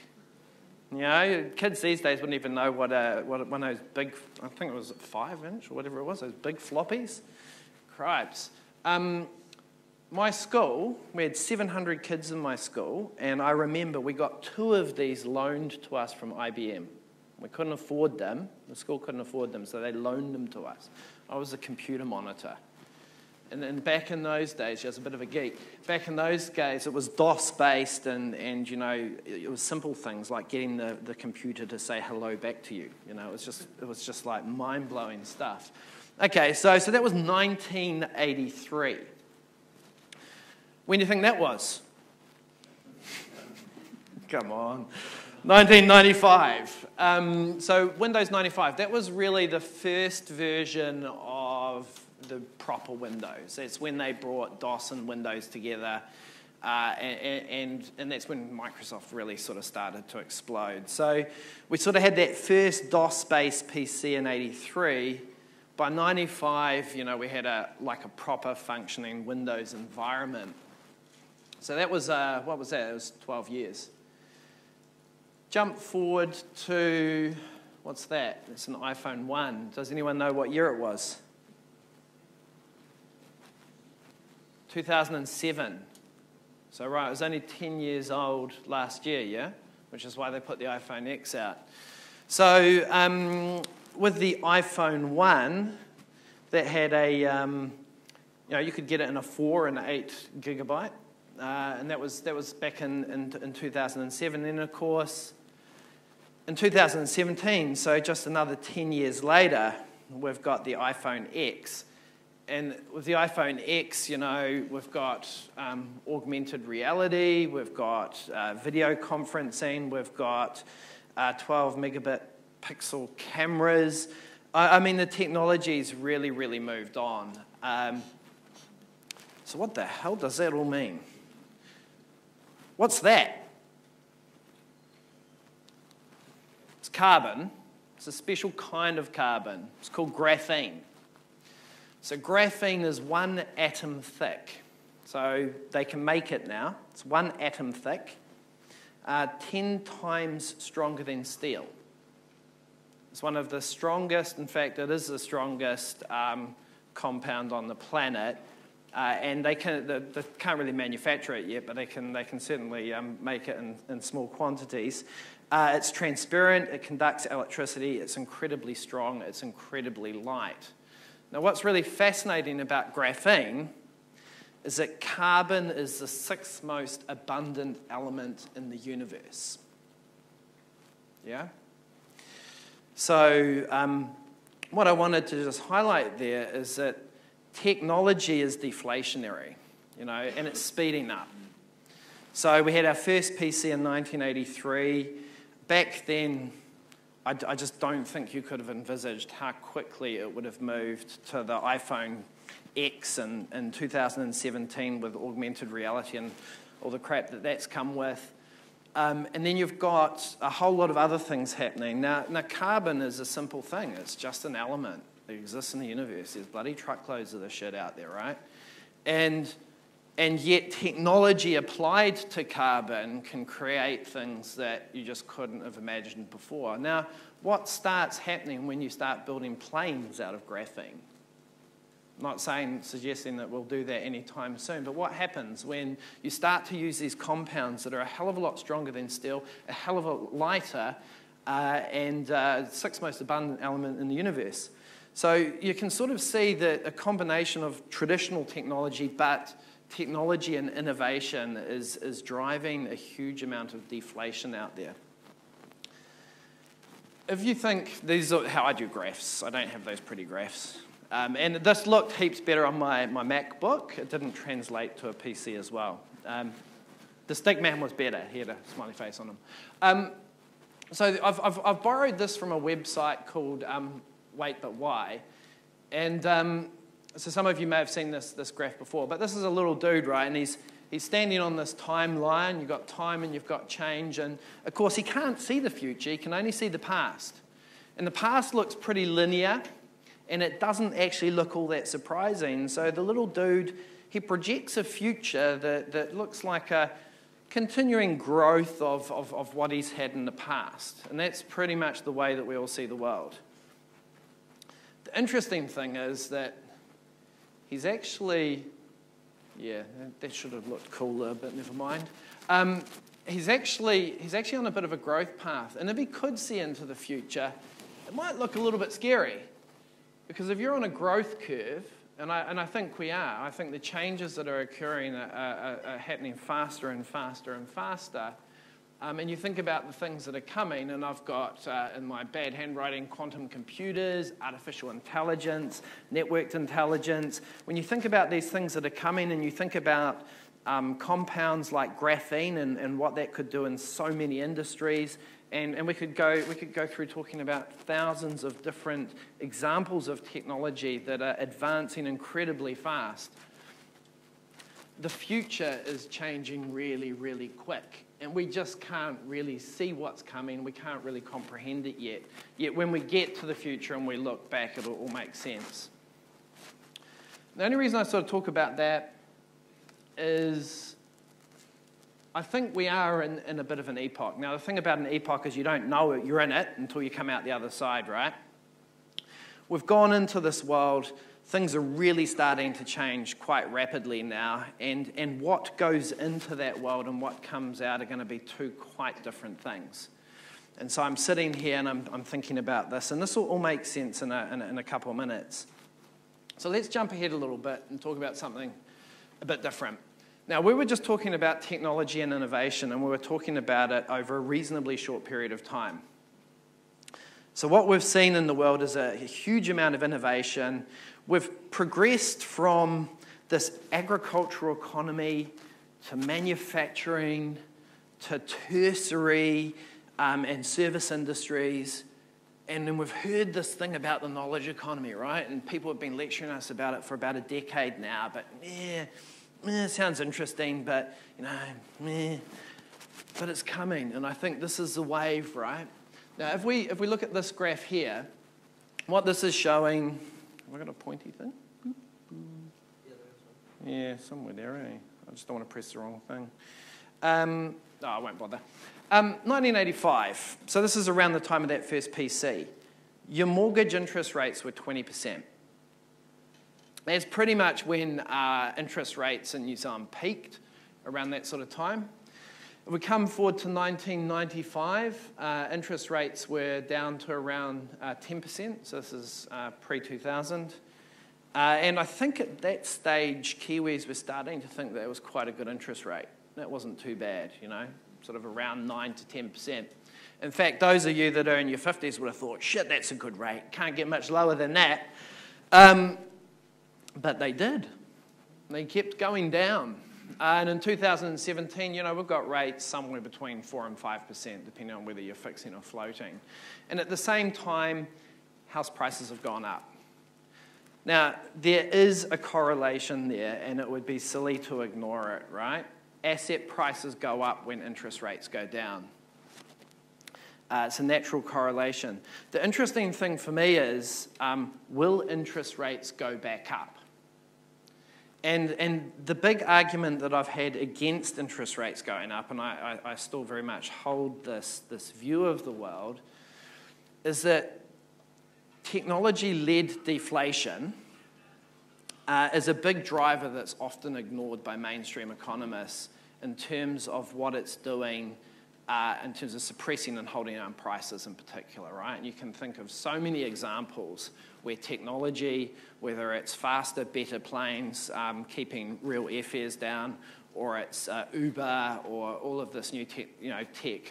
Kids these days wouldn't even know what one of those big, I think it was 5-inch or whatever it was, those big floppies. Cripes. My school, we had 700 kids in my school, and I remember we got 2 of these loaned to us from IBM. We couldn't afford them. The school couldn't afford them, so they loaned them to us. I was a computer monitor. And then back in those days, I was a bit of a geek. Back in those days, it was DOS-based, and it was simple things like getting the computer to say hello back to you. It was just like mind-blowing stuff. Okay, so that was 1983. When do you think that was? Come on. 1995. So Windows 95, that was really the first version of the proper Windows. That's when they brought DOS and Windows together, and that's when Microsoft really sort of started to explode. So we sort of had that first DOS-based PC in 83. By 95, we had a proper functioning Windows environment. So that was, what was that? It was 12 years. Jump forward to, what's that? It's an iPhone 1. Does anyone know what year it was? 2007. So right, it was only 10 years old last year, yeah? Which is why they put the iPhone X out. So with the iPhone 1, that had a, you could get it in a 4 and 8 gigabyte. And that was back in 2007. And of course, in 2017, so just another 10 years later, we've got the iPhone X. And with the iPhone X, we've got augmented reality, we've got video conferencing, we've got 12 megabit pixel cameras. I mean, the technology's really, really moved on. So what the hell does that all mean? What's that? It's carbon. It's a special kind of carbon. It's called graphene. So graphene is 1 atom thick. So they can make it now. It's 1 atom thick, 10 times stronger than steel. It's one of the strongest, in fact, it is the strongest compound on the planet. And they can't really manufacture it yet, but they can certainly make it in small quantities. It's transparent, it conducts electricity, it's incredibly strong, it's incredibly light. Now what's really fascinating about graphene is that carbon is the 6th most abundant element in the universe. Yeah? So what I wanted to just highlight there is that technology is deflationary, and it's speeding up. So we had our first PC in 1983. Back then, I just don't think you could have envisaged how quickly it would have moved to the iPhone X in 2017 with augmented reality and all the crap that's come with. And then you've got a whole lot of other things happening. Now carbon is a simple thing. It's just an element that exists in the universe. There's bloody truckloads of this shit out there, right? And And yet technology applied to carbon can create things that you just couldn't have imagined before. Now, what starts happening when you start building planes out of graphene? I'm not suggesting that we'll do that anytime soon, but what happens when you start to use these compounds that are a hell of a lot stronger than steel, a hell of a lot lighter, and sixth most abundant element in the universe? So you can sort of see that a combination of traditional technology, but technology and innovation is driving a huge amount of deflation out there. If you think, these are how I do graphs. I don't have those pretty graphs. And this looked heaps better on my MacBook. It didn't translate to a PC as well. The Stickman was better. He had a smiley face on him. So I've borrowed this from a website called Wait But Why. And so some of you may have seen this graph before. But this is a little dude, right? And he's standing on this timeline. You've got time and you've got change. And, of course, he can't see the future. He can only see the past. And the past looks pretty linear. And it doesn't actually look all that surprising. So the little dude, he projects a future that looks like a continuing growth of what he's had in the past. And that's pretty much the way that we all see the world. The interesting thing is that he's actually, yeah, that should have looked cooler, but never mind. He's actually on a bit of a growth path. And if he could see into the future, it might look a little bit scary. Because if you're on a growth curve, and I think we are, I think the changes that are occurring are happening faster and faster and faster. And you think about the things that are coming, and I've got in my bad handwriting quantum computers, artificial intelligence, networked intelligence. When you think about these things that are coming and you think about compounds like graphene and what that could do in so many industries, and we could go through talking about thousands of different examples of technology that are advancing incredibly fast. The future is changing really, really quick, and we just can't really see what's coming. We can't really comprehend it yet. Yet when we get to the future and we look back, it'll all make sense. The only reason I sort of talk about that is I think we are in a bit of an epoch. Now, the thing about an epoch is you don't know it, you're in it until you come out the other side, right? We've gone into this world, things are really starting to change quite rapidly now, and what goes into that world and what comes out are going to be two quite different things. And so I'm sitting here and I'm thinking about this, and this will all make sense in a couple of minutes. So let's jump ahead a little bit and talk about something a bit different. Now, we were just talking about technology and innovation, and we were talking about it over a reasonably short period of time. So what we've seen in the world is a huge amount of innovation. We've progressed from this agricultural economy to manufacturing to tertiary and service industries. And then we've heard this thing about the knowledge economy, right? And people have been lecturing us about it for about a decade now, but it sounds interesting, but, but it's coming, and I think this is the wave, right? Now, if we look at this graph here, what this is showing, have I got a pointy thing? Yeah, somewhere there, eh? I just don't want to press the wrong thing. No, I won't bother. 1985, so this is around the time of that first PC. Your mortgage interest rates were 20%. That's pretty much when interest rates in New Zealand peaked, around that sort of time. If we come forward to 1995, interest rates were down to around 10%, so this is pre-2000. And I think at that stage, Kiwis were starting to think that it was quite a good interest rate. That wasn't too bad, sort of around 9 to 10%. In fact, those of you that are in your 50s would have thought, shit, that's a good rate. Can't get much lower than that. But they did. They kept going down. And in 2017, we've got rates somewhere between 4 and 5%, depending on whether you're fixing or floating. And at the same time, house prices have gone up. Now, there is a correlation there, and it would be silly to ignore it, right? Asset prices go up when interest rates go down. It's a natural correlation. The interesting thing for me is, will interest rates go back up? And the big argument that I've had against interest rates going up, and I still very much hold this view of the world, is that technology-led deflation is a big driver that's often ignored by mainstream economists in terms of what it's doing in terms of suppressing and holding down prices in particular, right? And you can think of so many examples where technology, whether it's faster, better planes, keeping real airfares down, or it's Uber, or all of this new tech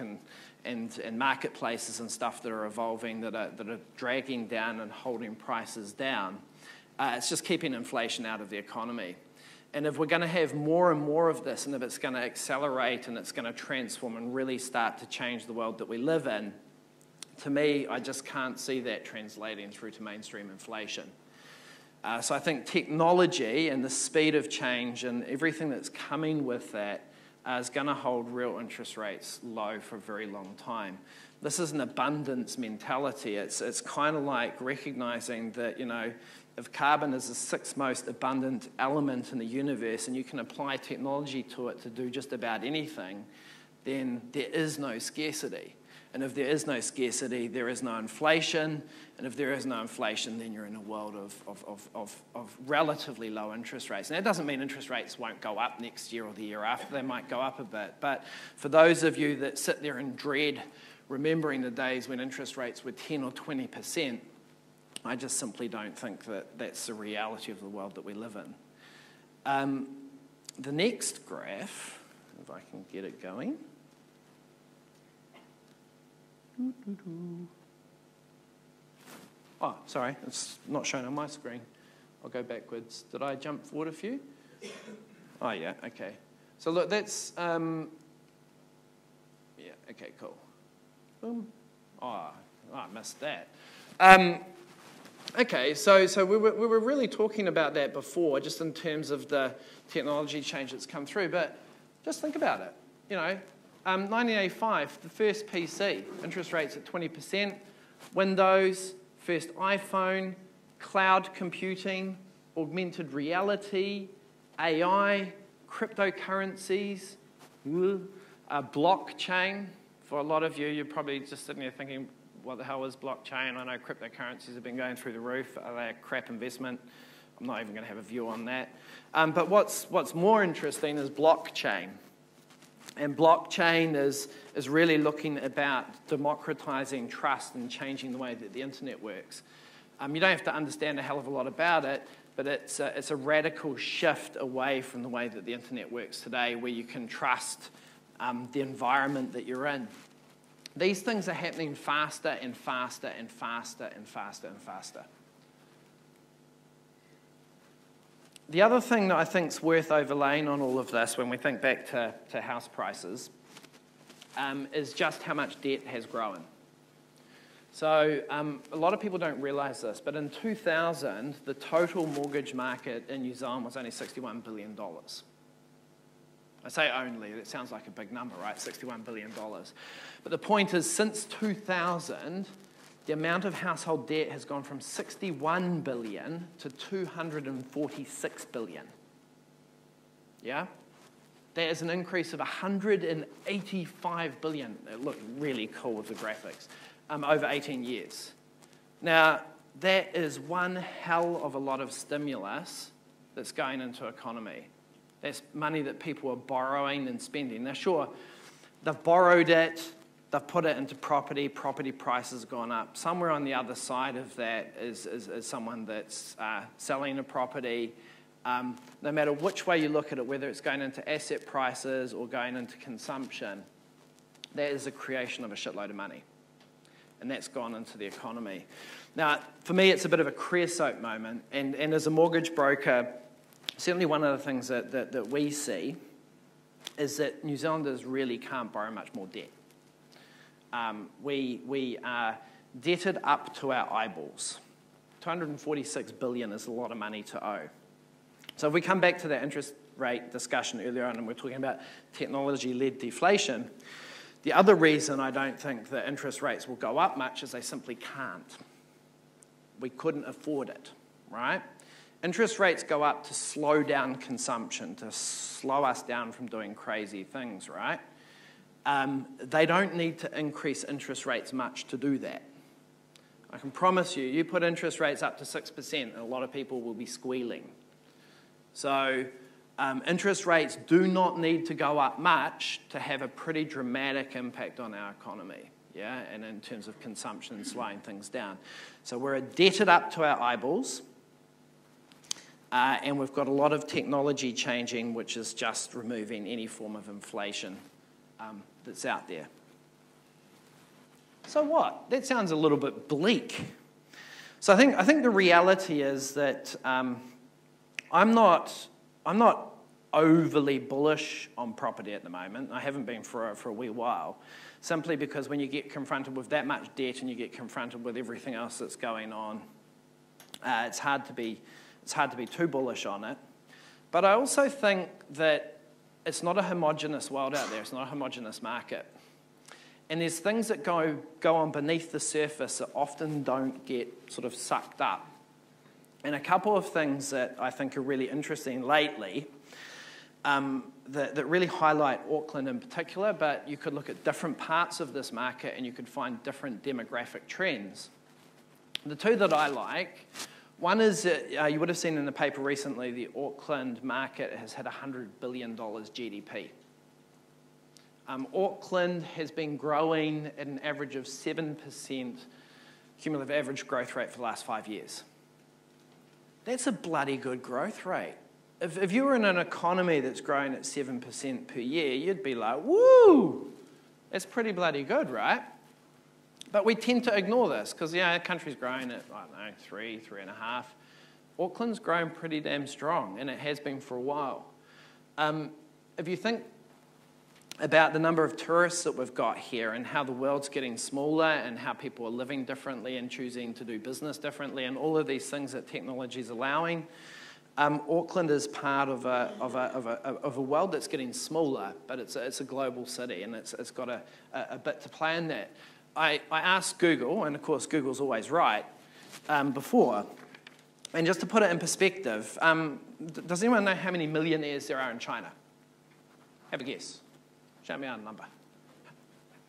and marketplaces and stuff that are evolving that are dragging down and holding prices down. It's just keeping inflation out of the economy. And if we're going to have more and more of this, and if it's going to accelerate and it's going to transform and really start to change the world that we live in, to me, I just can't see that translating through to mainstream inflation. So I think technology and the speed of change and everything that's coming with that is going to hold real interest rates low for a very long time. This is an abundance mentality. It's kind of like recognizing that, if carbon is the sixth most abundant element in the universe and you can apply technology to it to do just about anything, then there is no scarcity. And if there is no scarcity, there is no inflation. And if there is no inflation, then you're in a world of relatively low interest rates. And that doesn't mean interest rates won't go up next year or the year after. They might go up a bit. But for those of you that sit there in dread, remembering the days when interest rates were 10 or 20%, I just simply don't think that that's the reality of the world that we live in. The next graph, if I can get it going. Oh, sorry, it's not shown on my screen. I'll go backwards. Did I jump forward a few? Oh, yeah, okay. So look, that's, yeah, okay, cool. Boom. Oh, I missed that. Okay, so we were really talking about that before, just in terms of the technology change that's come through, but just think about it. 1985, the first PC, interest rates at 20%, Windows, first iPhone, cloud computing, augmented reality, AI, cryptocurrencies, blockchain. For a lot of you, you're probably just sitting there thinking, what the hell is blockchain? I know cryptocurrencies have been going through the roof. Are they a crap investment? I'm not even going to have a view on that. But what's more interesting is blockchain. And blockchain is really looking about democratizing trust and changing the way that the internet works. You don't have to understand a hell of a lot about it, but it's a radical shift away from the way that the internet works today, where you can trust the environment that you're in. These things are happening faster and faster and faster and faster and faster. The other thing that I think is worth overlaying on all of this when we think back to house prices is just how much debt has grown. So a lot of people don't realise this, but in 2000, the total mortgage market in New Zealand was only $61 billion. I say only, that sounds like a big number, right? $61 billion. But the point is, since 2000, the amount of household debt has gone from 61 billion to 246 billion. Yeah? That is an increase of 185 billion. It looked really cool with the graphics. Over 18 years. Now, that is one hell of a lot of stimulus that's going into the economy. That's money that people are borrowing and spending. Now, sure, they've borrowed it, they've put it into property prices have gone up. Somewhere on the other side of that is someone that's selling a property. No matter which way you look at it, whether it's going into asset prices or going into consumption, that is a creation of a shitload of money. And that's gone into the economy. Now, for me, it's a bit of a creosote moment. And as a mortgage broker, certainly one of the things that we see is that New Zealanders really can't borrow much more debt. We are debted up to our eyeballs. 246 billion is a lot of money to owe. So if we come back to that interest rate discussion earlier on, and we're talking about technology-led deflation, the other reason I don't think that interest rates will go up much is they simply can't. We couldn't afford it, right? Interest rates go up to slow down consumption, to slow us down from doing crazy things, right? They don't need to increase interest rates much to do that. I can promise you, you put interest rates up to 6%, and a lot of people will be squealing. So interest rates do not need to go up much to have a pretty dramatic impact on our economy, yeah, and in terms of consumption and slowing things down. So we're indebted up to our eyeballs, and we've got a lot of technology changing, which is just removing any form of inflation that's out there. So what? That sounds a little bit bleak. So I think the reality is that I'm not overly bullish on property at the moment. I haven't been for a wee while, simply because when you get confronted with that much debt and you get confronted with everything else that's going on, it's hard to be too bullish on it. But I also think that it's not a homogenous world out there. It's not a homogenous market. And there's things that go on beneath the surface that often don't get sort of sucked up. And a couple of things that I think are really interesting lately that really highlight Auckland in particular, but you could look at different parts of this market and you could find different demographic trends. The two that I like, one is that you would have seen in the paper recently the Auckland market has had $100 billion GDP. Auckland has been growing at an average of 7% cumulative average growth rate for the last 5 years. That's a bloody good growth rate. If you were in an economy that's growing at 7% per year, you'd be like, woo, that's pretty bloody good, right? But we tend to ignore this because, yeah, our country's growing at, I don't know, 3.5. Auckland's growing pretty damn strong, and it has been for a while. If you think about the number of tourists that we've got here and how the world's getting smaller and how people are living differently and choosing to do business differently and all of these things that technology is allowing, Auckland is part of a world that's getting smaller, but it's a global city and it's got a bit to play in that. I asked Google, and of course Google's always right, before, and just to put it in perspective, does anyone know how many millionaires there are in China? Have a guess. Shout me out a number.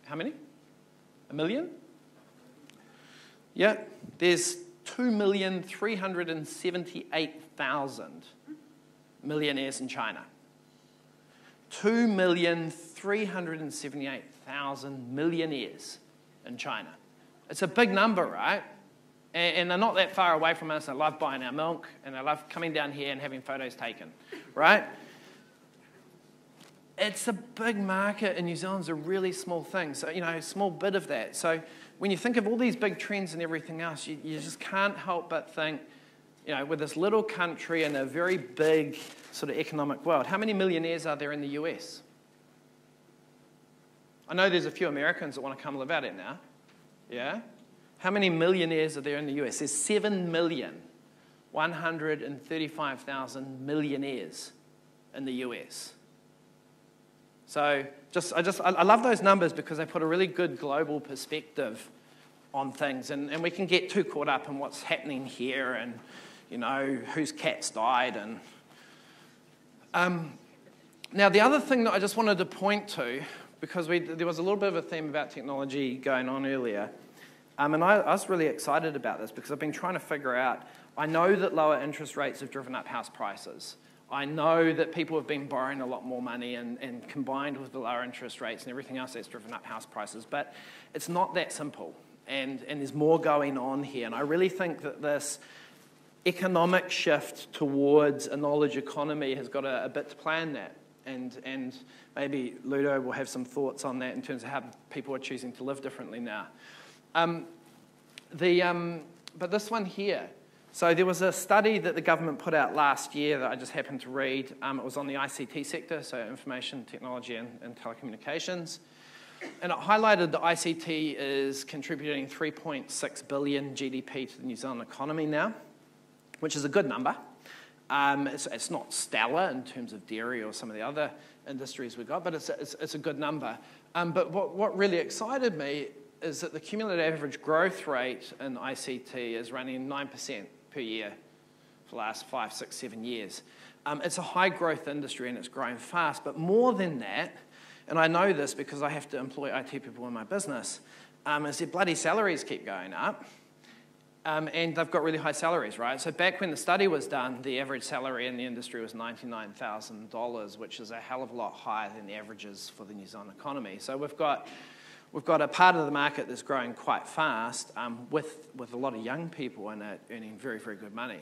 How many? 1 million? Yeah, there's 2,378,000 millionaires in China. 2,378,000 millionaires in China. It's a big number, right? And they're not that far away from us. They love buying our milk, and they love coming down here and having photos taken, right? It's a big market, and New Zealand's a really small thing. So, you know, a small bit of that. So when you think of all these big trends and everything else, you just can't help but think, you know, with this little country in a very big sort of economic world, how many millionaires are there in the US? I know there's a few Americans that want to come live out here now. Yeah? How many millionaires are there in the US? There's 7,135,000 millionaires in the US. So I love those numbers because they put a really good global perspective on things, and we can get too caught up in what's happening here and, you know, whose cat's died. And now the other thing that I just wanted to point to, because there was a little bit of a theme about technology going on earlier, and I was really excited about this because I've been trying to figure out, I know that lower interest rates have driven up house prices. I know that people have been borrowing a lot more money, and combined with the lower interest rates and everything else, that's driven up house prices. But it's not that simple, and there's more going on here. And I really think that this economic shift towards a knowledge economy has got a bit to play in that. And maybe Ludo will have some thoughts on that in terms of how people are choosing to live differently now. But this one here. So there was a study that the government put out last year that I just happened to read. It was on the ICT sector, so information technology and telecommunications. And it highlighted that ICT is contributing 3.6 billion GDP to the New Zealand economy now, which is a good number. It's not stellar in terms of dairy or some of the other industries we've got, but it's a good number. But what really excited me is that the cumulative average growth rate in ICT is running 9% per year for the last 5, 6, 7 years. It's a high growth industry and it's growing fast, but more than that, and I know this because I have to employ IT people in my business, is their bloody salaries keep going up. And they've got really high salaries, right? So back when the study was done, the average salary in the industry was $99,000, which is a hell of a lot higher than the averages for the New Zealand economy. So we've got a part of the market that's growing quite fast with a lot of young people in it earning very, very good money.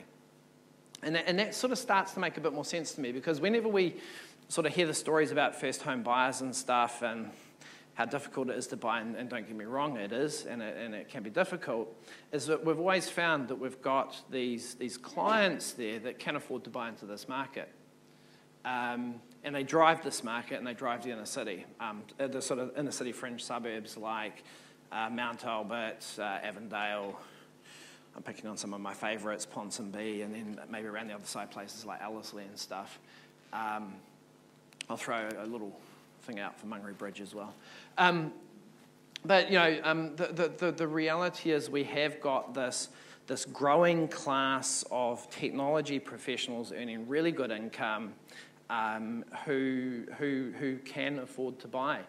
And that sort of starts to make a bit more sense to me, because whenever we sort of hear the stories about first home buyers and stuff and how difficult it is to buy, and don't get me wrong, it is, and it can be difficult, is that we've always found that we've got these clients there that can afford to buy into this market. And they drive this market, and they drive the inner city, the sort of inner city fringe suburbs like Mount Albert, Avondale. I'm picking on some of my favourites, Ponsonby, and then maybe around the other side places like Ellerslie and stuff. I'll throw a little thing out for Mangere Bridge as well. But the reality is we have got this growing class of technology professionals earning really good income, who can afford to buy.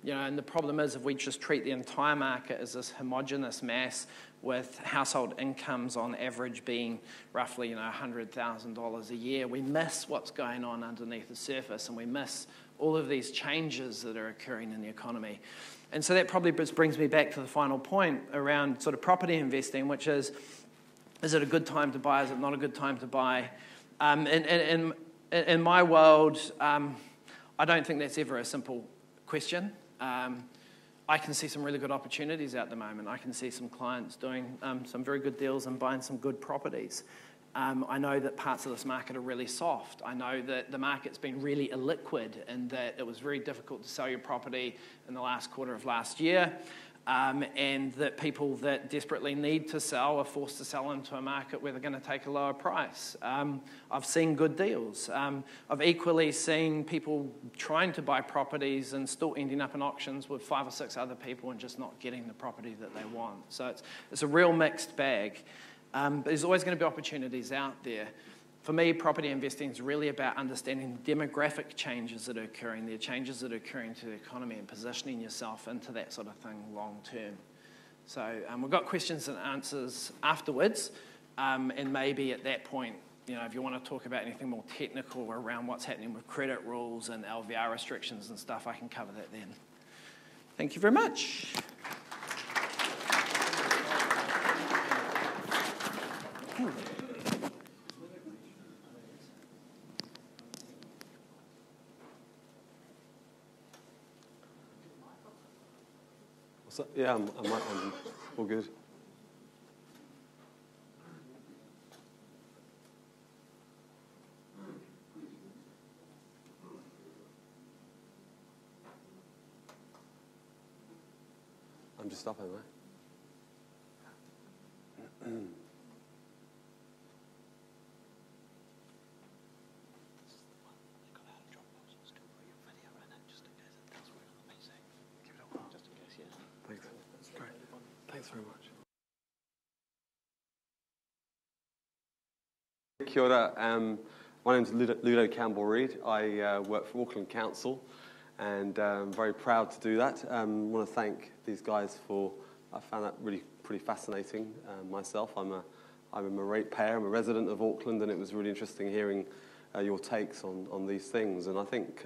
And the problem is, if we just treat the entire market as this homogenous mass with household incomes on average being roughly $100,000 a year, we miss what's going on underneath the surface, and we miss all of these changes that are occurring in the economy. And so that probably brings me back to the final point around sort of property investing, which is it a good time to buy? Is it not a good time to buy? In my world, I don't think that's ever a simple question. I can see some really good opportunities at the moment. I can see some clients doing some very good deals and buying some good properties. I know that parts of this market are really soft. I know that the market's been really illiquid, and that it was very difficult to sell your property in the last quarter of last year, and that people that desperately need to sell are forced to sell into a market where they're going to take a lower price. I've seen good deals. I've equally seen people trying to buy properties and still ending up in auctions with 5 or 6 other people and just not getting the property that they want. So it's a real mixed bag. But there's always going to be opportunities out there. For me, property investing is really about understanding the demographic changes that are occurring, the changes that are occurring to the economy, and positioning yourself into that sort of thing long term. So we've got questions and answers afterwards, and maybe at that point, if you want to talk about anything more technical around what's happening with credit rules and LVR restrictions and stuff, I can cover that then. Thank you very much. So, yeah, I'm all good. I'm just up, am I? Thanks very much. Kia ora. My name's Ludo Campbell-Reid. I work for Auckland Council, and I'm very proud to do that. I want to thank these guys I found that really pretty fascinating myself. I'm a ratepayer, I'm a resident of Auckland, and it was really interesting hearing your takes on these things. And I think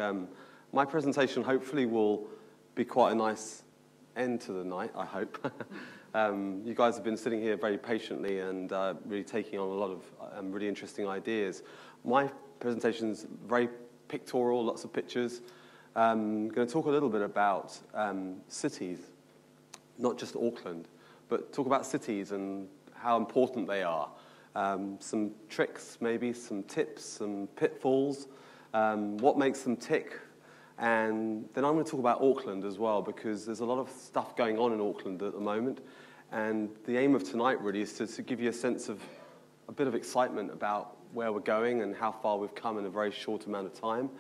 my presentation hopefully will be quite a nice end to the night, I hope. You guys have been sitting here very patiently and really taking on a lot of really interesting ideas. My presentation is very pictorial, lots of pictures. I'm going to talk a little bit about cities, not just Auckland, but talk about cities and how important they are. Some tricks, maybe some tips, some pitfalls, what makes them tick. And then I'm going to talk about Auckland as well, because there's a lot of stuff going on in Auckland at the moment. And the aim of tonight really is to give you a sense of a bit of excitement about where we're going and how far we've come in a very short amount of time.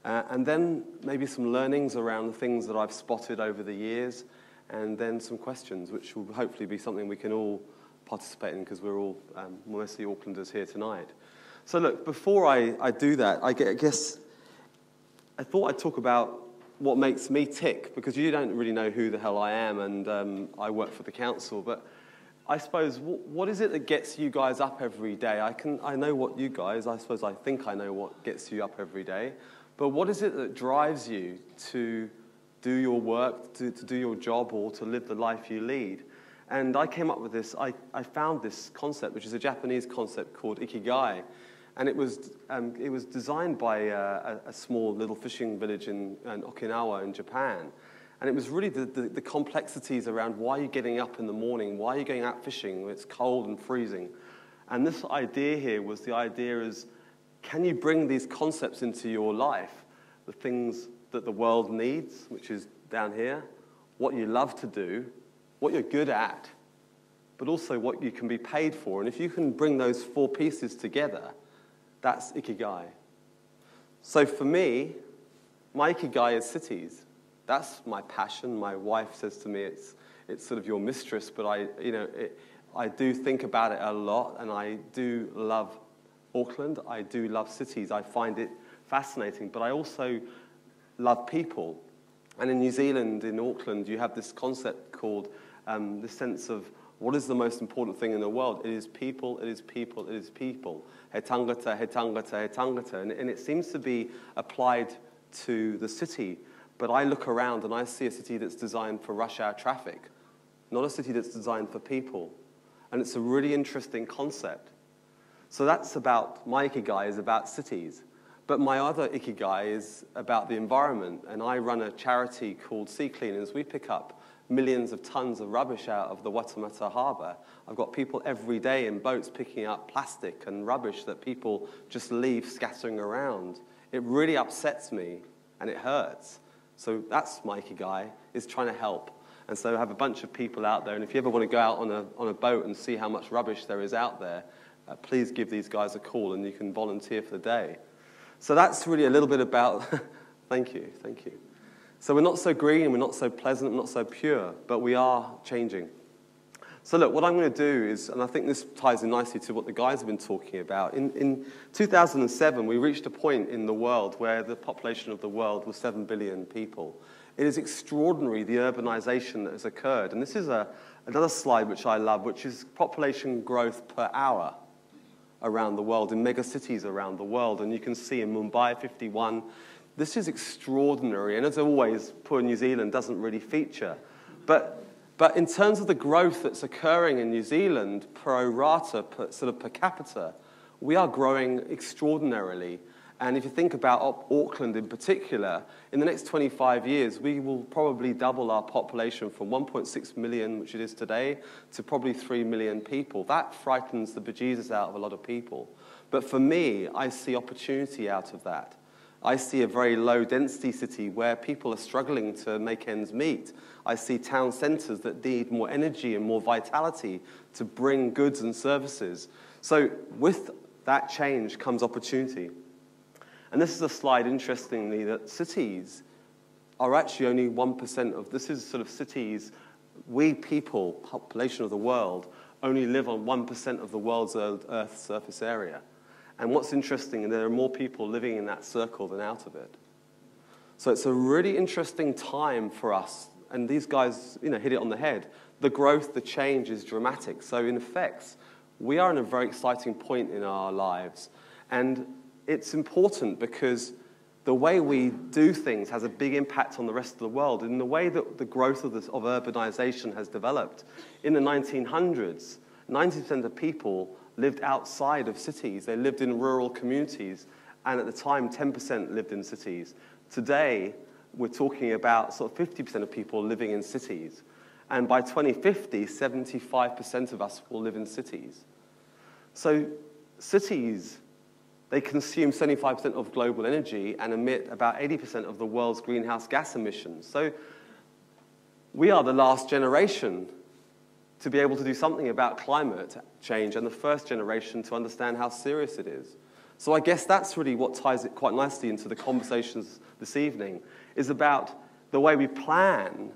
And then maybe some learnings around the things that I've spotted over the years, and then some questions, which will hopefully be something we can all participate in, because we're all mostly Aucklanders here tonight. So look, before I do that, I guess I thought I'd talk about what makes me tick, because you don't really know who the hell I am, and I work for the council, but I suppose, what is it that gets you guys up every day? I know what you guys, I suppose I think I know what gets you up every day, but what is it that drives you to do your work, to do your job, or to live the life you lead? And I came up with this, I found this concept, which is a Japanese concept called ikigai, and it was designed by a small little fishing village in Okinawa in Japan. And it was really the complexities around why you're getting up in the morning, why you're going out fishing when it's cold and freezing. And this idea here was, the idea is, can you bring these concepts into your life? The things that the world needs, which is down here, what you love to do, what you're good at, but also what you can be paid for. And if you can bring those four pieces together, that's ikigai. So for me, my ikigai is cities. That's my passion. My wife says to me, it's sort of your mistress, but I do think about it a lot, and I do love Auckland. I do love cities. I find it fascinating, but I also love people. And in New Zealand, in Auckland, you have this concept called the sense of what is the most important thing in the world. It is people, it is people, it is people. He tangata, he tangata, he tangata. And it seems to be applied to the city. But I look around and I see a city that's designed for rush hour traffic, not a city that's designed for people. And it's a really interesting concept. So that's about, my ikigai is about cities. But my other ikigai is about the environment. And I run a charity called Sea Cleaners. We pick up millions of tons of rubbish out of the Waitemata harbour. I've got people every day in boats picking up plastic and rubbish that people just leave scattering around. It really upsets me, and it hurts. So that's my ikigai, is trying to help. And so I have a bunch of people out there, and if you ever want to go out on a boat and see how much rubbish there is out there, please give these guys a call, and you can volunteer for the day. So that's really a little bit about, thank you. So we're not so green, we're not so pleasant, we're not so pure, but we are changing. So look, what I'm going to do is, and I think this ties in nicely to what the guys have been talking about. In 2007, we reached a point in the world where the population of the world was 7 billion people. It is extraordinary, the urbanization that has occurred. And this is another slide which I love, which is population growth per hour around the world, in mega cities around the world. And you can see in Mumbai, 51. This is extraordinary. And as always, poor New Zealand doesn't really feature. But in terms of the growth that's occurring in New Zealand, pro rata, per capita, we are growing extraordinarily. And if you think about Auckland in particular, in the next 25 years, we will probably double our population from 1.6 million, which it is today, to probably 3 million people. That frightens the bejesus out of a lot of people. But for me, I see opportunity out of that. I see a very low-density city where people are struggling to make ends meet. I see town centres that need more energy and more vitality to bring goods and services. So with that change comes opportunity. And this is a slide, interestingly, that cities are actually only 1% of, this is sort of cities, we people, population of the world, only live on 1% of the world's Earth's surface area. And what's interesting, there are more people living in that circle than out of it. So it's a really interesting time for us. And these guys, hit it on the head. The growth, the change is dramatic. So in effect, we are in a very exciting point in our lives. And it's important because the way we do things has a big impact on the rest of the world. In the way that the growth of urbanization has developed, in the 1900s, 90% of people lived outside of cities. They lived in rural communities, and at the time, 10% lived in cities. Today, we're talking about sort of 50% of people living in cities. And by 2050, 75% of us will live in cities. So cities, they consume 75% of global energy and emit about 80% of the world's greenhouse gas emissions. So we are the last generation to be able to do something about climate change, and the first generation to understand how serious it is. So I guess that's really what ties it quite nicely into the conversations this evening, is about the way we plan,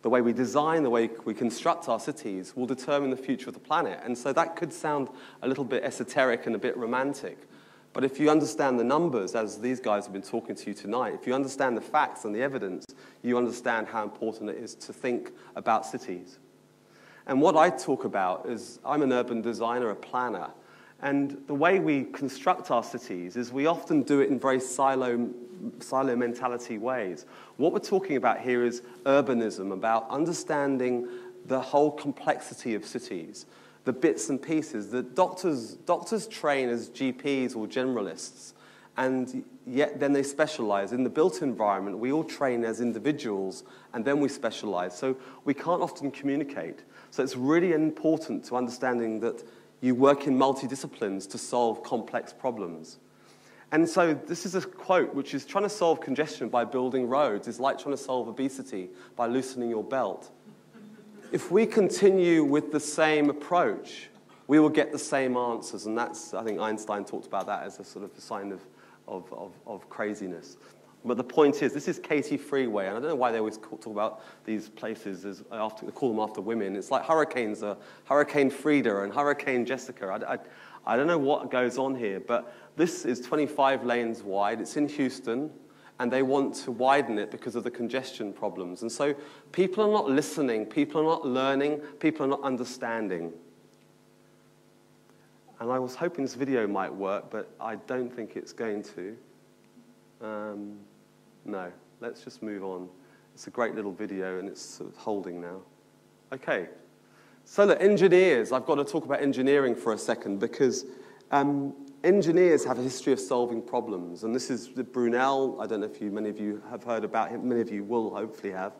the way we design, the way we construct our cities will determine the future of the planet. And so that could sound a little bit esoteric and a bit romantic. But if you understand the numbers, as these guys have been talking to you tonight, if you understand the facts and the evidence, you understand how important it is to think about cities. And what I talk about is, I'm an urban designer, a planner, and the way we construct our cities is we often do it in very silo mentality ways. What we're talking about here is urbanism, about understanding the whole complexity of cities, the bits and pieces. The doctors train as GPs or generalists, and yet then they specialize. In the built environment, we all train as individuals, and then we specialize. So we can't often communicate. So it's really important to understanding that you work in multidisciplines to solve complex problems. And so this is a quote which is, trying to solve congestion by building roads is like trying to solve obesity by loosening your belt. If we continue with the same approach, we will get the same answers. And that's, I think Einstein talked about that as a sort of a sign of craziness. But the point is, this is Katy Freeway, and I don't know why they always talk about these places as they call them after women. It's like hurricanes, Hurricane Frida and Hurricane Jessica. I don't know what goes on here, but this is 25 lanes wide. It's in Houston, and they want to widen it because of the congestion problems. And so people are not listening, people are not learning, people are not understanding. And I was hoping this video might work, but I don't think it's going to. No, let's just move on. It's a great little video, and it's sort of holding now. Okay, so the engineers. I've got to talk about engineering for a second, because engineers have a history of solving problems. And this is Brunel. I don't know if many of you have heard about him. Many of you will hopefully have.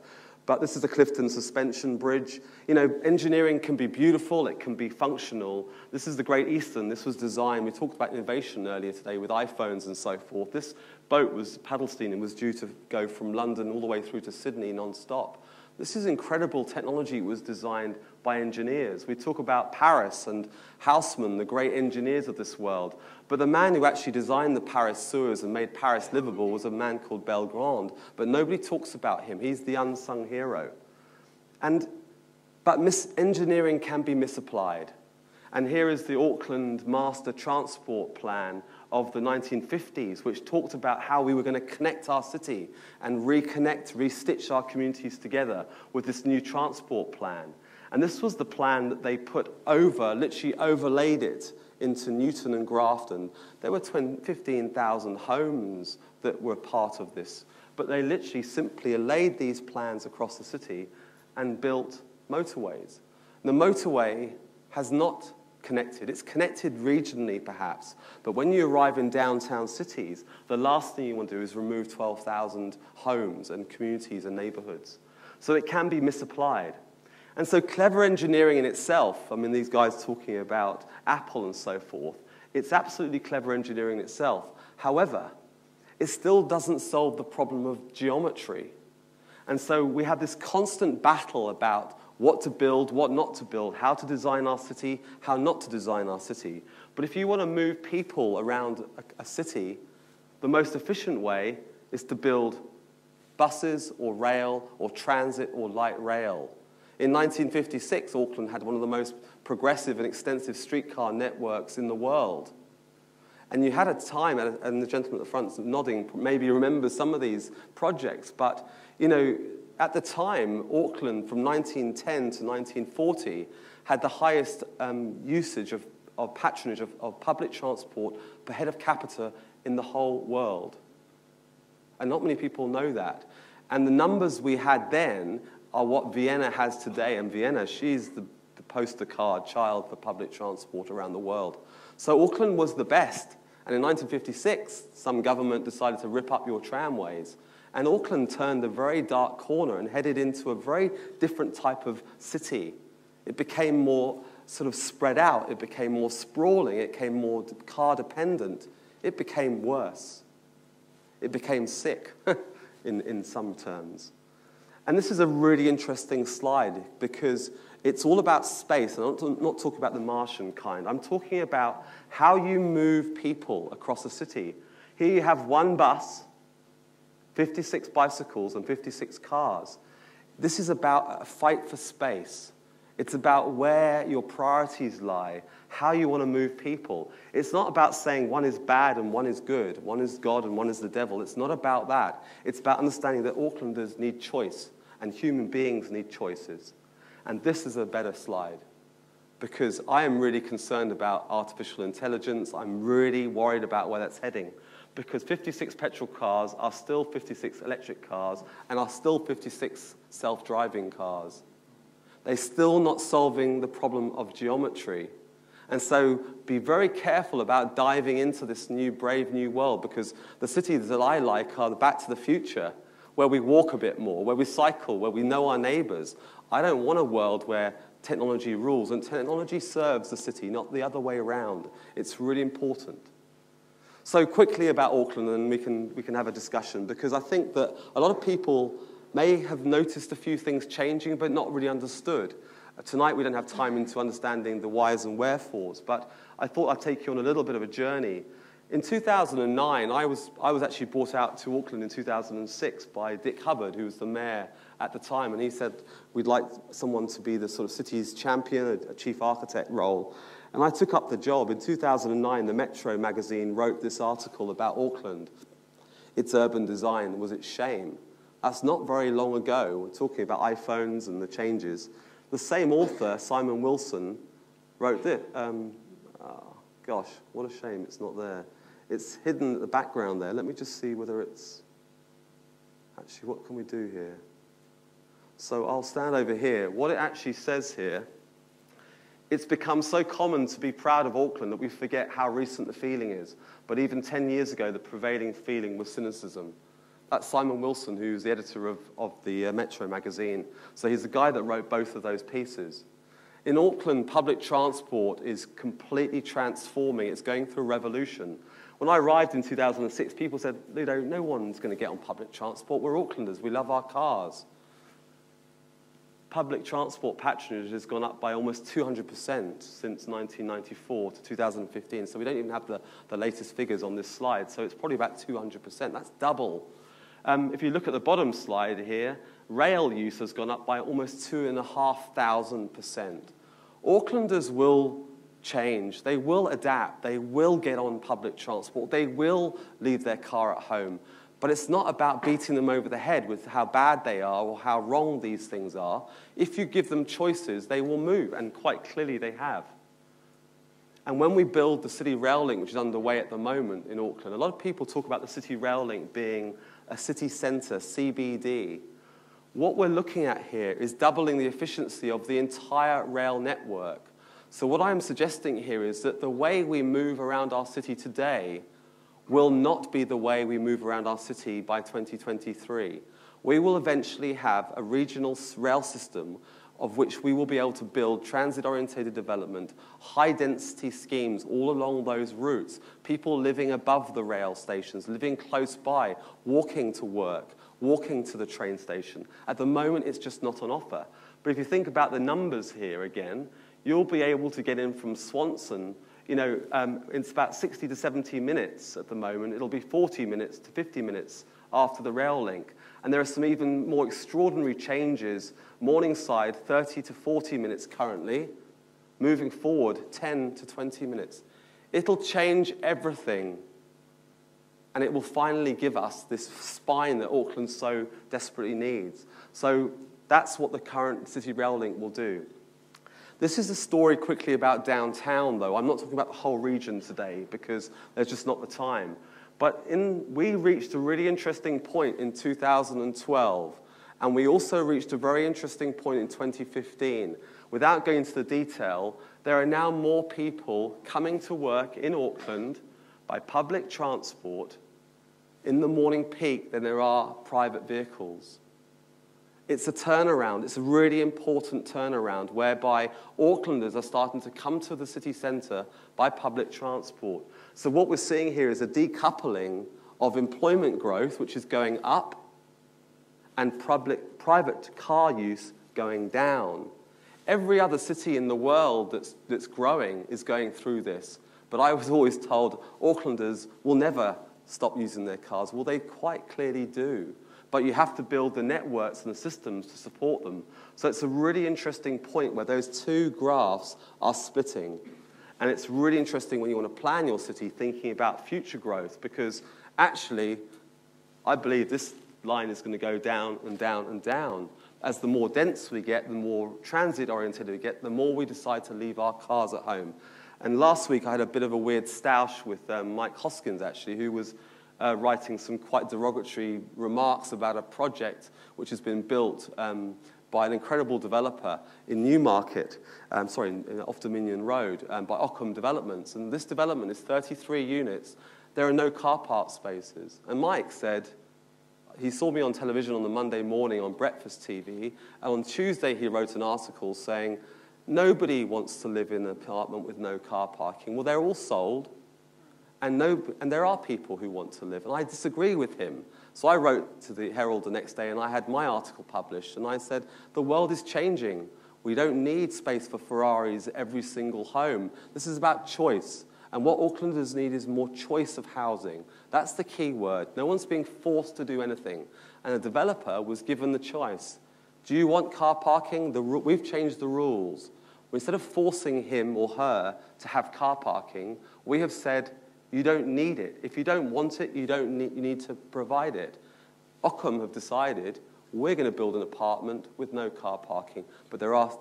But this is the Clifton Suspension Bridge. You know, engineering can be beautiful, it can be functional. This is the Great Eastern. This was designed, we talked about innovation earlier today with iPhones and so forth. This boat was paddle steaming, was due to go from London all the way through to Sydney non-stop. This is incredible technology. It was designed by engineers. We talk about Paris and Haussmann, the great engineers of this world. But the man who actually designed the Paris sewers and made Paris livable was a man called Belgrand. But nobody talks about him. He's the unsung hero. But engineering can be misapplied. And here is the Auckland Master Transport Plan of the 1950s, which talked about how we were going to connect our city and restitch our communities together with this new transport plan. And this was the plan that they put over, literally overlaid it into Newton and Grafton. There were 15,000 homes that were part of this. But they literally simply laid these plans across the city and built motorways. The motorway has not connected. It's connected regionally, perhaps. But when you arrive in downtown cities, the last thing you want to do is remove 12,000 homes and communities and neighborhoods. So it can be misapplied. And so clever engineering in itself, I mean, these guys talking about Apple and so forth, it's absolutely clever engineering in itself. However, it still doesn't solve the problem of geometry. And so we have this constant battle about what to build, what not to build, how to design our city, how not to design our city. But if you want to move people around a city, the most efficient way is to build buses or rail or transit or light rail. In 1956, Auckland had one of the most progressive and extensive streetcar networks in the world. And you had a time, and the gentleman at the front nodding maybe remembers some of these projects, but, you know, at the time, Auckland, from 1910 to 1940, had the highest usage of patronage of public transport per head of capita in the whole world. And not many people know that. And the numbers we had then are what Vienna has today. And Vienna, she's the poster card child for public transport around the world. So Auckland was the best. And in 1956, some government decided to rip up your tramways. And Auckland turned a very dark corner and headed into a very different type of city. It became more sort of spread out. It became more sprawling. It became more car-dependent. It became worse. It became sick in some terms. And this is a really interesting slide because it's all about space. And I'm not talking about the Martian kind. I'm talking about how you move people across a city. Here you have one bus, 56 bicycles and 56 cars. This is about a fight for space. It's about where your priorities lie, how you want to move people. It's not about saying one is bad and one is good, one is God and one is the devil. It's not about that. It's about understanding that Aucklanders need choice and human beings need choices. And this is a better slide because I am really concerned about artificial intelligence. I'm really worried about where that's heading because 56 petrol cars are still 56 electric cars and are still 56 self-driving cars. They're still not solving the problem of geometry. And so be very careful about diving into this new, brave new world because the cities that I like are the back to the future, where we walk a bit more, where we cycle, where we know our neighbors. I don't want a world where technology rules, and technology serves the city, not the other way around. It's really important. So quickly about Auckland, and we can have a discussion, because I think that a lot of people may have noticed a few things changing, but not really understood. Tonight we don't have time into understanding the whys and wherefores, but I thought I'd take you on a little bit of a journey. In 2009, I was actually brought out to Auckland in 2006 by Dick Hubbard, who was the mayor at the time, and he said, we'd like someone to be the sort of city's champion, a chief architect role. And I took up the job. In 2009, the Metro magazine wrote this article about Auckland. Its urban design was its shame. That's not very long ago. We're talking about iPhones and the changes. The same author, Simon Wilson, wrote this. Gosh, what a shame it's not there. It's hidden at the background there. Let me just see whether it's... Actually, what can we do here? So I'll stand over here. What it actually says here, it's become so common to be proud of Auckland that we forget how recent the feeling is. But even 10 years ago, the prevailing feeling was cynicism. That's Simon Wilson, who's the editor of the Metro magazine. So he's the guy that wrote both of those pieces. In Auckland, public transport is completely transforming. It's going through a revolution. When I arrived in 2006, people said, Ludo, no one's going to get on public transport. We're Aucklanders. We love our cars. Public transport patronage has gone up by almost 200% since 1994 to 2015. So we don't even have the latest figures on this slide. So it's probably about 200%. That's double. If you look at the bottom slide here, rail use has gone up by almost 2,500%. Aucklanders will change. They will adapt. They will get on public transport. They will leave their car at home. But it's not about beating them over the head with how bad they are or how wrong these things are. If you give them choices, they will move, and quite clearly they have. And when we build the City Rail Link, which is underway at the moment in Auckland, a lot of people talk about the City Rail Link being a city centre, CBD. What we're looking at here is doubling the efficiency of the entire rail network. So what I'm suggesting here is that the way we move around our city today will not be the way we move around our city by 2023. We will eventually have a regional rail system of which we will be able to build transit-orientated development, high-density schemes all along those routes, people living above the rail stations, living close by, walking to work, walking to the train station. At the moment, it's just not on offer. But if you think about the numbers here again, you'll be able to get in from Swanson. It's about 60 to 70 minutes at the moment. It'll be 40 minutes to 50 minutes after the rail link. And there are some even more extraordinary changes. Morningside, 30 to 40 minutes currently. Moving forward, 10 to 20 minutes. It'll change everything. And it will finally give us this spine that Auckland so desperately needs. So that's what the current City Rail Link will do. This is a story quickly about downtown, though. I'm not talking about the whole region today because there's just not the time. But we reached a really interesting point in 2012, and we also reached a very interesting point in 2015. Without going into the detail, there are now more people coming to work in Auckland by public transport in the morning peak than there are private vehicles. It's a turnaround. It's a really important turnaround whereby Aucklanders are starting to come to the city centre by public transport. So what we're seeing here is a decoupling of employment growth, which is going up, and private car use going down. Every other city in the world that's growing is going through this. But I was always told Aucklanders will never stop using their cars. Well, they quite clearly do. but you have to build the networks and the systems to support them. So it's a really interesting point where those two graphs are splitting. And it's really interesting when you want to plan your city thinking about future growth, because actually, I believe this line is going to go down and down and down. As the more dense we get, the more transit-oriented we get, the more we decide to leave our cars at home. And last week I had a bit of a weird stoush with Mike Hoskins, actually, who was writing some quite derogatory remarks about a project which has been built by an incredible developer in Newmarket, off Dominion Road, by OPES Developments. And this development is 33 units. There are no car park spaces. And Mike said, he saw me on television on the Monday morning on Breakfast TV, and on Tuesday he wrote an article saying, nobody wants to live in an apartment with no car parking. Well, they're all sold, and there are people who want to live, and I disagree with him. So I wrote to the Herald the next day, and I had my article published, and I said, the world is changing. We don't need space for Ferraris at every single home. This is about choice. And what Aucklanders need is more choice of housing. That's the key word. No one's being forced to do anything. And a developer was given the choice. Do you want car parking? We've changed the rules. Instead of forcing him or her to have car parking, we have said, you don't need it. If you don't want it, you need to provide it. Auckland have decided, we're going to build an apartment with no car parking. But there are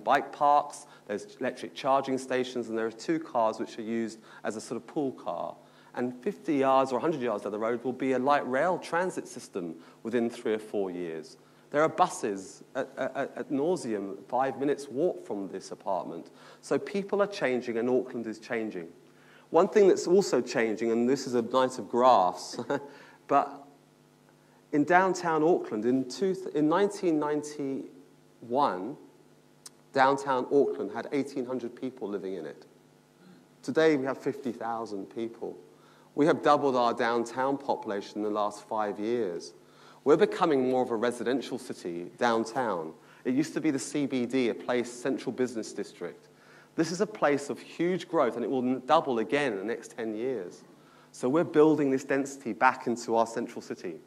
bike parks, there's electric charging stations, and there are 2 cars which are used as a sort of pool car. And 50 yards or 100 yards down the road will be a light rail transit system within 3 or 4 years. There are buses at nauseam, 5 minutes walk from this apartment. So people are changing, and Auckland is changing. One thing that's also changing, and this is a night of graphs, but in downtown Auckland, in 1991, downtown Auckland had 1,800 people living in it. Today, we have 50,000 people. We have doubled our downtown population in the last 5 years. We're becoming more of a residential city downtown. It used to be the CBD, a place, central business district. This is a place of huge growth, and it will double again in the next 10 years. So we're building this density back into our central city.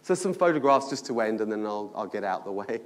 So some photographs just to end, and then I'll get out the way.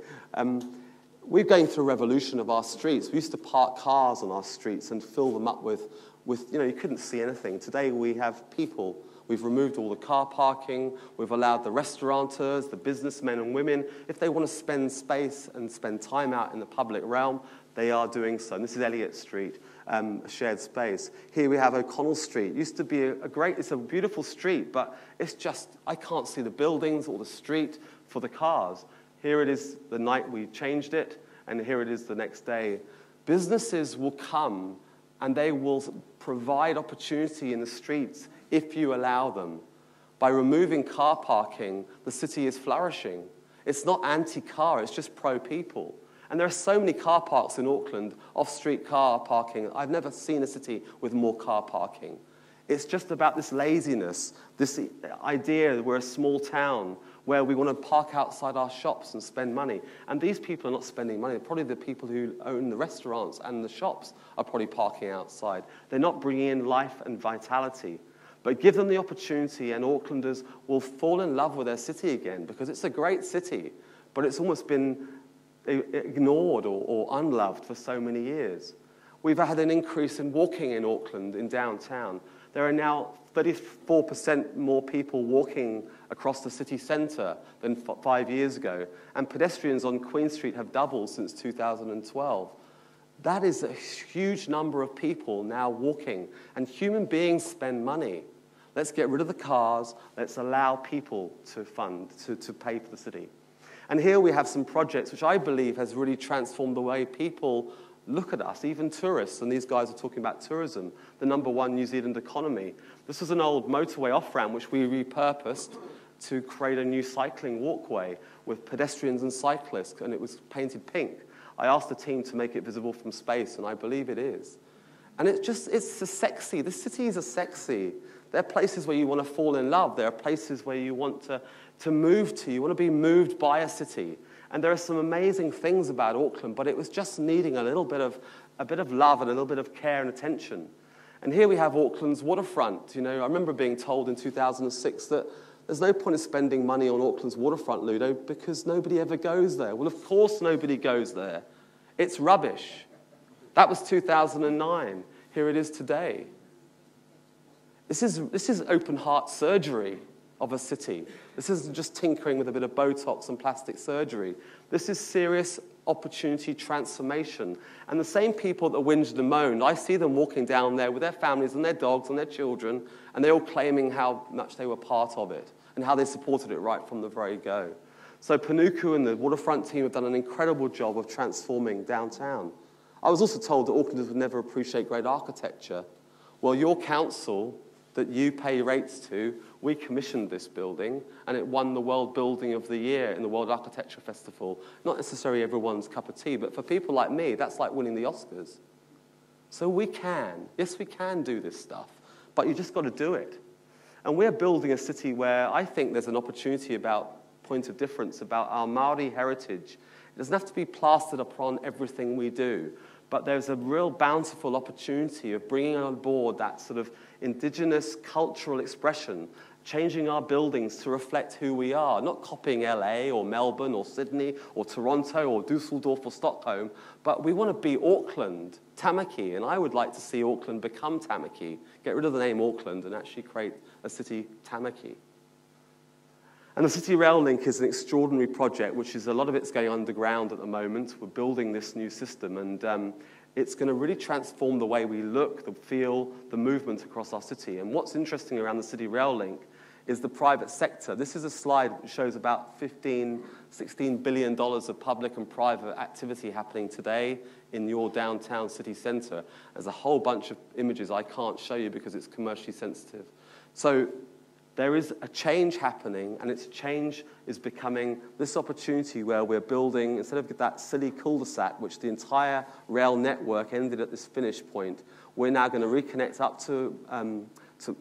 We're going through a revolution of our streets. We used to park cars on our streets and fill them up with you couldn't see anything. Today we have people. We've removed all the car parking. We've allowed the restaurateurs, the businessmen and women, if they want to spend space and spend time out in the public realm, they are doing so. And this is Elliott Street, a shared space. Here we have O'Connell Street. It used to be it's a beautiful street, but it's just, I can't see the buildings or the street for the cars. Here it is the night we changed it, and here it is the next day. Businesses will come, and they will provide opportunity in the streets if you allow them. By removing car parking, the city is flourishing. It's not anti-car, it's just pro-people. And there are so many car parks in Auckland, off-street car parking. I've never seen a city with more car parking. It's just about this laziness, this idea that we're a small town where we want to park outside our shops and spend money. And these people are not spending money. Probably the people who own the restaurants and the shops are probably parking outside. They're not bringing in life and vitality. But give them the opportunity, and Aucklanders will fall in love with their city again, because it's a great city, but it's almost been ignored or unloved for so many years. We've had an increase in walking in Auckland, in downtown. There are now 34% more people walking across the city centre than 5 years ago, and pedestrians on Queen Street have doubled since 2012. That is a huge number of people now walking, and human beings spend money. Let's get rid of the cars. Let's allow people to pay for the city. And here we have some projects which I believe has really transformed the way people look at us, even tourists. And these guys are talking about tourism, the #1 New Zealand economy. This was an old motorway off-ramp which we repurposed to create a new cycling walkway with pedestrians and cyclists, and it was painted pink. I asked the team to make it visible from space, and I believe it is. And it's sexy. The cities are sexy. There are places where you want to fall in love. There are places where you want to move to. You want to be moved by a city. And there are some amazing things about Auckland, but it was just needing a bit of love and a little bit of care and attention. And here we have Auckland's waterfront. I remember being told in 2006 that There's no point in spending money on Auckland's waterfront, Ludo, because nobody ever goes there. Well, of course nobody goes there. It's rubbish. That was 2009. Here it is today. This is open heart surgery of a city. This isn't just tinkering with a bit of Botox and plastic surgery. This is serious opportunity transformation. And the same people that whinged and moaned, I see them walking down there with their families and their dogs and their children, and they're all claiming how much they were part of it and how they supported it right from the very go. So Panuku and the waterfront team have done an incredible job of transforming downtown. I was also told that Aucklanders would never appreciate great architecture. Well, your council that you pay rates to, we commissioned this building, and it won the World Building of the Year in the World Architecture Festival. Not necessarily everyone's cup of tea, but for people like me, that's like winning the Oscars. So we can. Yes, we can do this stuff, but you just got to do it. And we're building a city where I think there's an opportunity about point of difference, about our Māori heritage. It doesn't have to be plastered upon everything we do, but there's a real bountiful opportunity of bringing on board that sort of indigenous cultural expression, changing our buildings to reflect who we are, not copying LA or Melbourne or Sydney or Toronto or Dusseldorf or Stockholm, but we want to be Auckland, Tamaki, and I would like to see Auckland become Tamaki, get rid of the name Auckland and actually create a city Tamaki. And the City Rail Link is an extraordinary project, which is a lot of it's going underground at the moment. We're building this new system, and it's going to really transform the way we look, the feel, the movement across our city. And what's interesting around the City Rail Link is the private sector. This is a slide that shows about $16 billion of public and private activity happening today in your downtown city centre. There's a whole bunch of images I can't show you because it's commercially sensitive. So there is a change happening, and its change is becoming this opportunity where we're building, instead of that silly cul-de-sac, which the entire rail network ended at this finish point, we're now going to reconnect up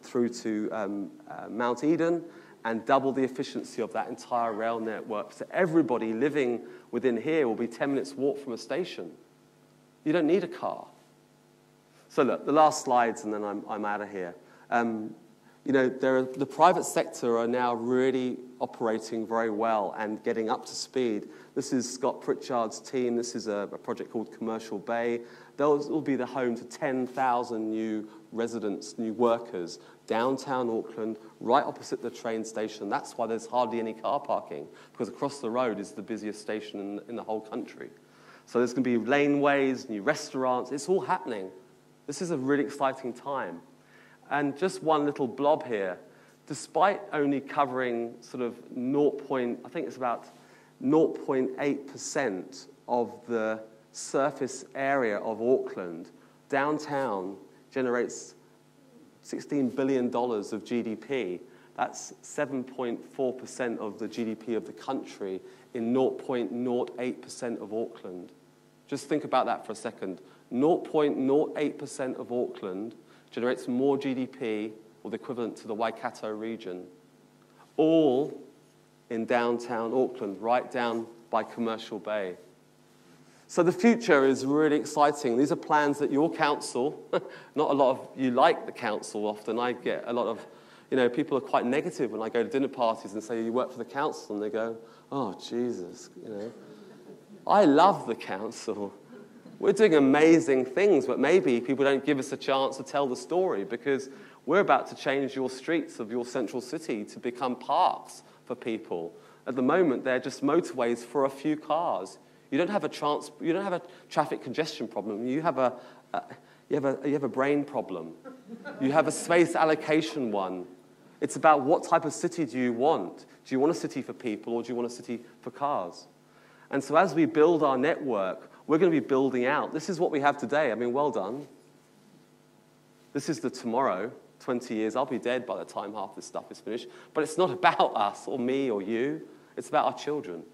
through to Mount Eden and double the efficiency of that entire rail network. So everybody living within here will be 10 minutes walk from a station. You don't need a car. So look, the last slides, and then I'm out of here. You know, the private sector are now really operating very well and getting up to speed. This is Scott Pritchard's team. This is a project called Commercial Bay. Those will be the home to 10,000 new residents, new workers, downtown Auckland, right opposite the train station. That's why there's hardly any car parking, because across the road is the busiest station in the whole country. So there's going to be laneways, new restaurants. It's all happening. This is a really exciting time. And just one little blob here, despite only covering sort of I think it's about 0.8% of the surface area of Auckland, downtown generates $16 billion of GDP. That's 7.4% of the GDP of the country in 0.08% of Auckland. Just think about that for a second. 0.08% of Auckland generates more GDP, or the equivalent to the Waikato region, all in downtown Auckland, right down by Commercial Bay. So the future is really exciting. These are plans that your council, not a lot of you like the council often. I get a lot of, people are quite negative when I go to dinner parties and say, you work for the council, and they go, oh, Jesus, I love the council. We're doing amazing things, but maybe people don't give us a chance to tell the story, because we're about to change your streets of your central city to become parks for people. At the moment, they're just motorways for a few cars. You don't have a traffic congestion problem. You have a brain problem. You have a space allocation one. It's about what type of city do you want? Do you want a city for people, or do you want a city for cars? And so as we build our network, we're going to be building out. This is what we have today. I mean, well done. This is the tomorrow, 20 years. I'll be dead by the time half this stuff is finished. But it's not about us or me or you. It's about our children.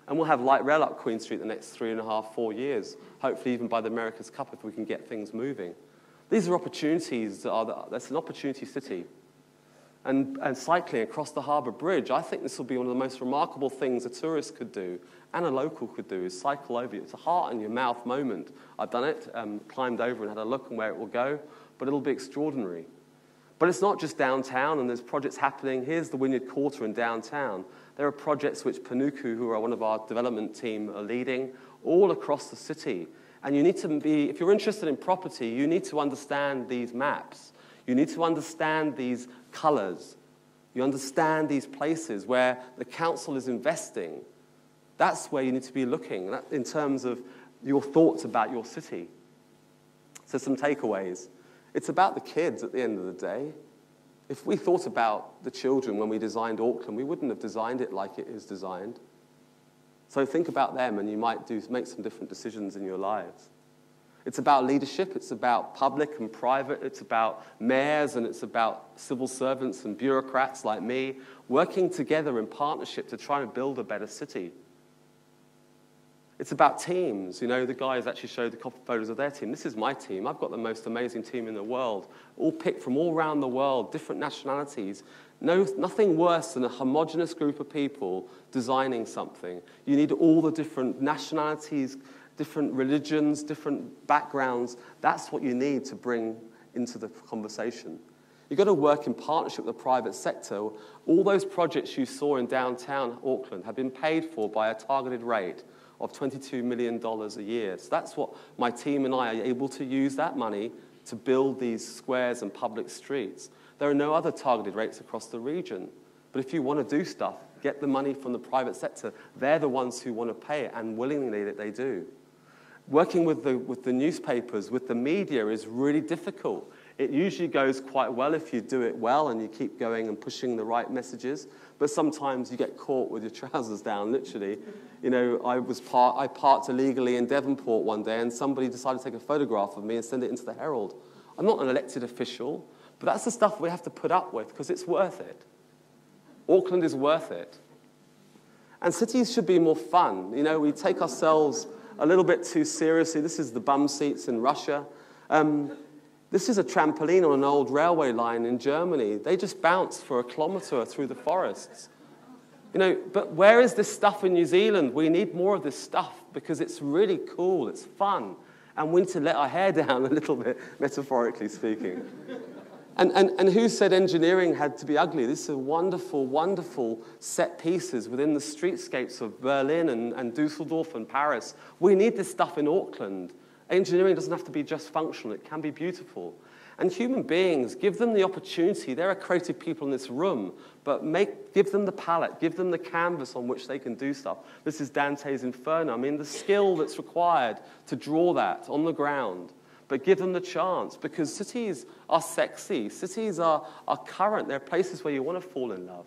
And we'll have light rail up Queen Street the next 3.5, 4 years, hopefully even by the America's Cup if we can get things moving. These are opportunities. That's an opportunity city. And cycling across the Harbour Bridge, I think this will be one of the most remarkable things a tourist could do and a local could do, is cycle over. It's a heart-in-your-mouth moment. I've done it, climbed over and had a look and where it will go, but it'll be extraordinary. But it's not just downtown, and there's projects happening. Here's the Wynyard Quarter in downtown. There are projects which Panuku, who are one of our development team, are leading all across the city. And you need to be, if you're interested in property, you need to understand these maps. You need to understand these colors. You understand these places where the council is investing. That's where you need to be looking in terms of your thoughts about your city. So some takeaways. It's about the kids at the end of the day. If we thought about the children when we designed Auckland, we wouldn't have designed it like it is designed. So think about them, and you might make some different decisions in your lives. It's about leadership. It's about public and private. It's about mayors, and it's about civil servants and bureaucrats like me working together in partnership to try and build a better city. It's about teams. You know, the guys actually showed the couple of photos of their team. This is my team. I've got the most amazing team in the world, all picked from all around the world, different nationalities. Nothing worse than a homogenous group of people designing something. You need all the different nationalities, different religions, different backgrounds. That's what you need to bring into the conversation. You've got to work in partnership with the private sector. All those projects you saw in downtown Auckland have been paid for by a targeted rate of $22 million a year. So that's what my team and I are able to use that money to build these squares and public streets. There are no other targeted rates across the region. But if you want to do stuff, get the money from the private sector. They're the ones who want to pay it, and willingly that they do. Working with the newspapers, with the media is really difficult. It usually goes quite well if you do it well and you keep going and pushing the right messages. But sometimes you get caught with your trousers down, literally. You know, I parked illegally in Devonport one day, and somebody decided to take a photograph of me and send it into the Herald. I'm not an elected official, but that's the stuff we have to put up with because it's worth it. Auckland is worth it. And cities should be more fun. You know, we take ourselves a little bit too seriously. This is the bum seats in Russia. This is a trampoline on an old railway line in Germany. They just bounced for 1 kilometre through the forests. You know, but where is this stuff in New Zealand? We need more of this stuff because it's really cool, it's fun, and we need to let our hair down a little bit, metaphorically speaking. And who said engineering had to be ugly? These are wonderful, wonderful set pieces within the streetscapes of Berlin and Dusseldorf and Paris. We need this stuff in Auckland. Engineering doesn't have to be just functional. It can be beautiful. And human beings, give them the opportunity. There are creative people in this room, but give them the palette, give them the canvas on which they can do stuff. This is Dante's Inferno. I mean, the skill that's required to draw that on the ground. But give them the chance, because cities are sexy. Cities are current. They're places where you want to fall in love.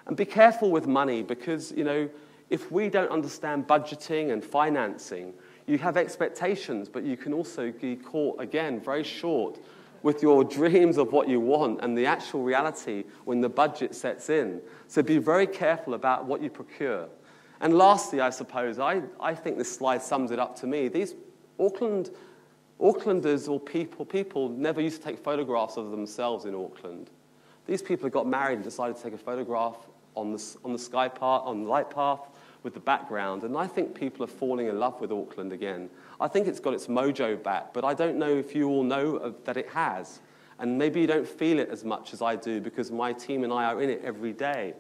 And be careful with money, because, you know, if we don't understand budgeting and financing, you have expectations, but you can also be caught, again, very short with your dreams of what you want and the actual reality when the budget sets in. So be very careful about what you procure. And lastly, I suppose, I think this slide sums it up to me. These Aucklanders or people never used to take photographs of themselves in Auckland. These people got married and decided to take a photograph on the sky path, on the light path, with the background, and I think people are falling in love with Auckland again. I think it's got its mojo back, but I don't know if you all know that it has. And maybe you don't feel it as much as I do because my team and I are in it every day.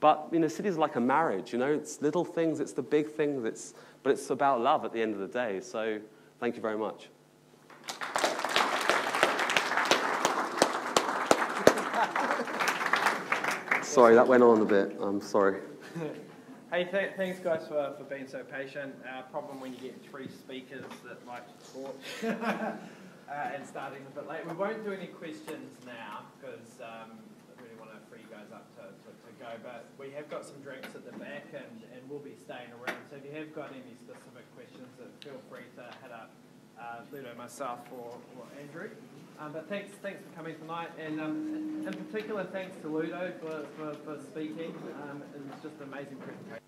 But, you know, cities are like a marriage, you know, it's little things, it's the big things, but it's about love at the end of the day. So thank you very much. Sorry, that went on a bit. I'm sorry. Hey, thanks guys for being so patient. Problem when you get 3 speakers that like to talk and starting a bit late. We won't do any questions now because I really want to free you guys up to go. But we have got some drinks at the back and we'll be staying around. So if you have got any specific questions, feel free to hit up Ludo, myself, or Andrew. But thanks for coming tonight, and in particular thanks to Ludo for speaking. It was just an amazing presentation.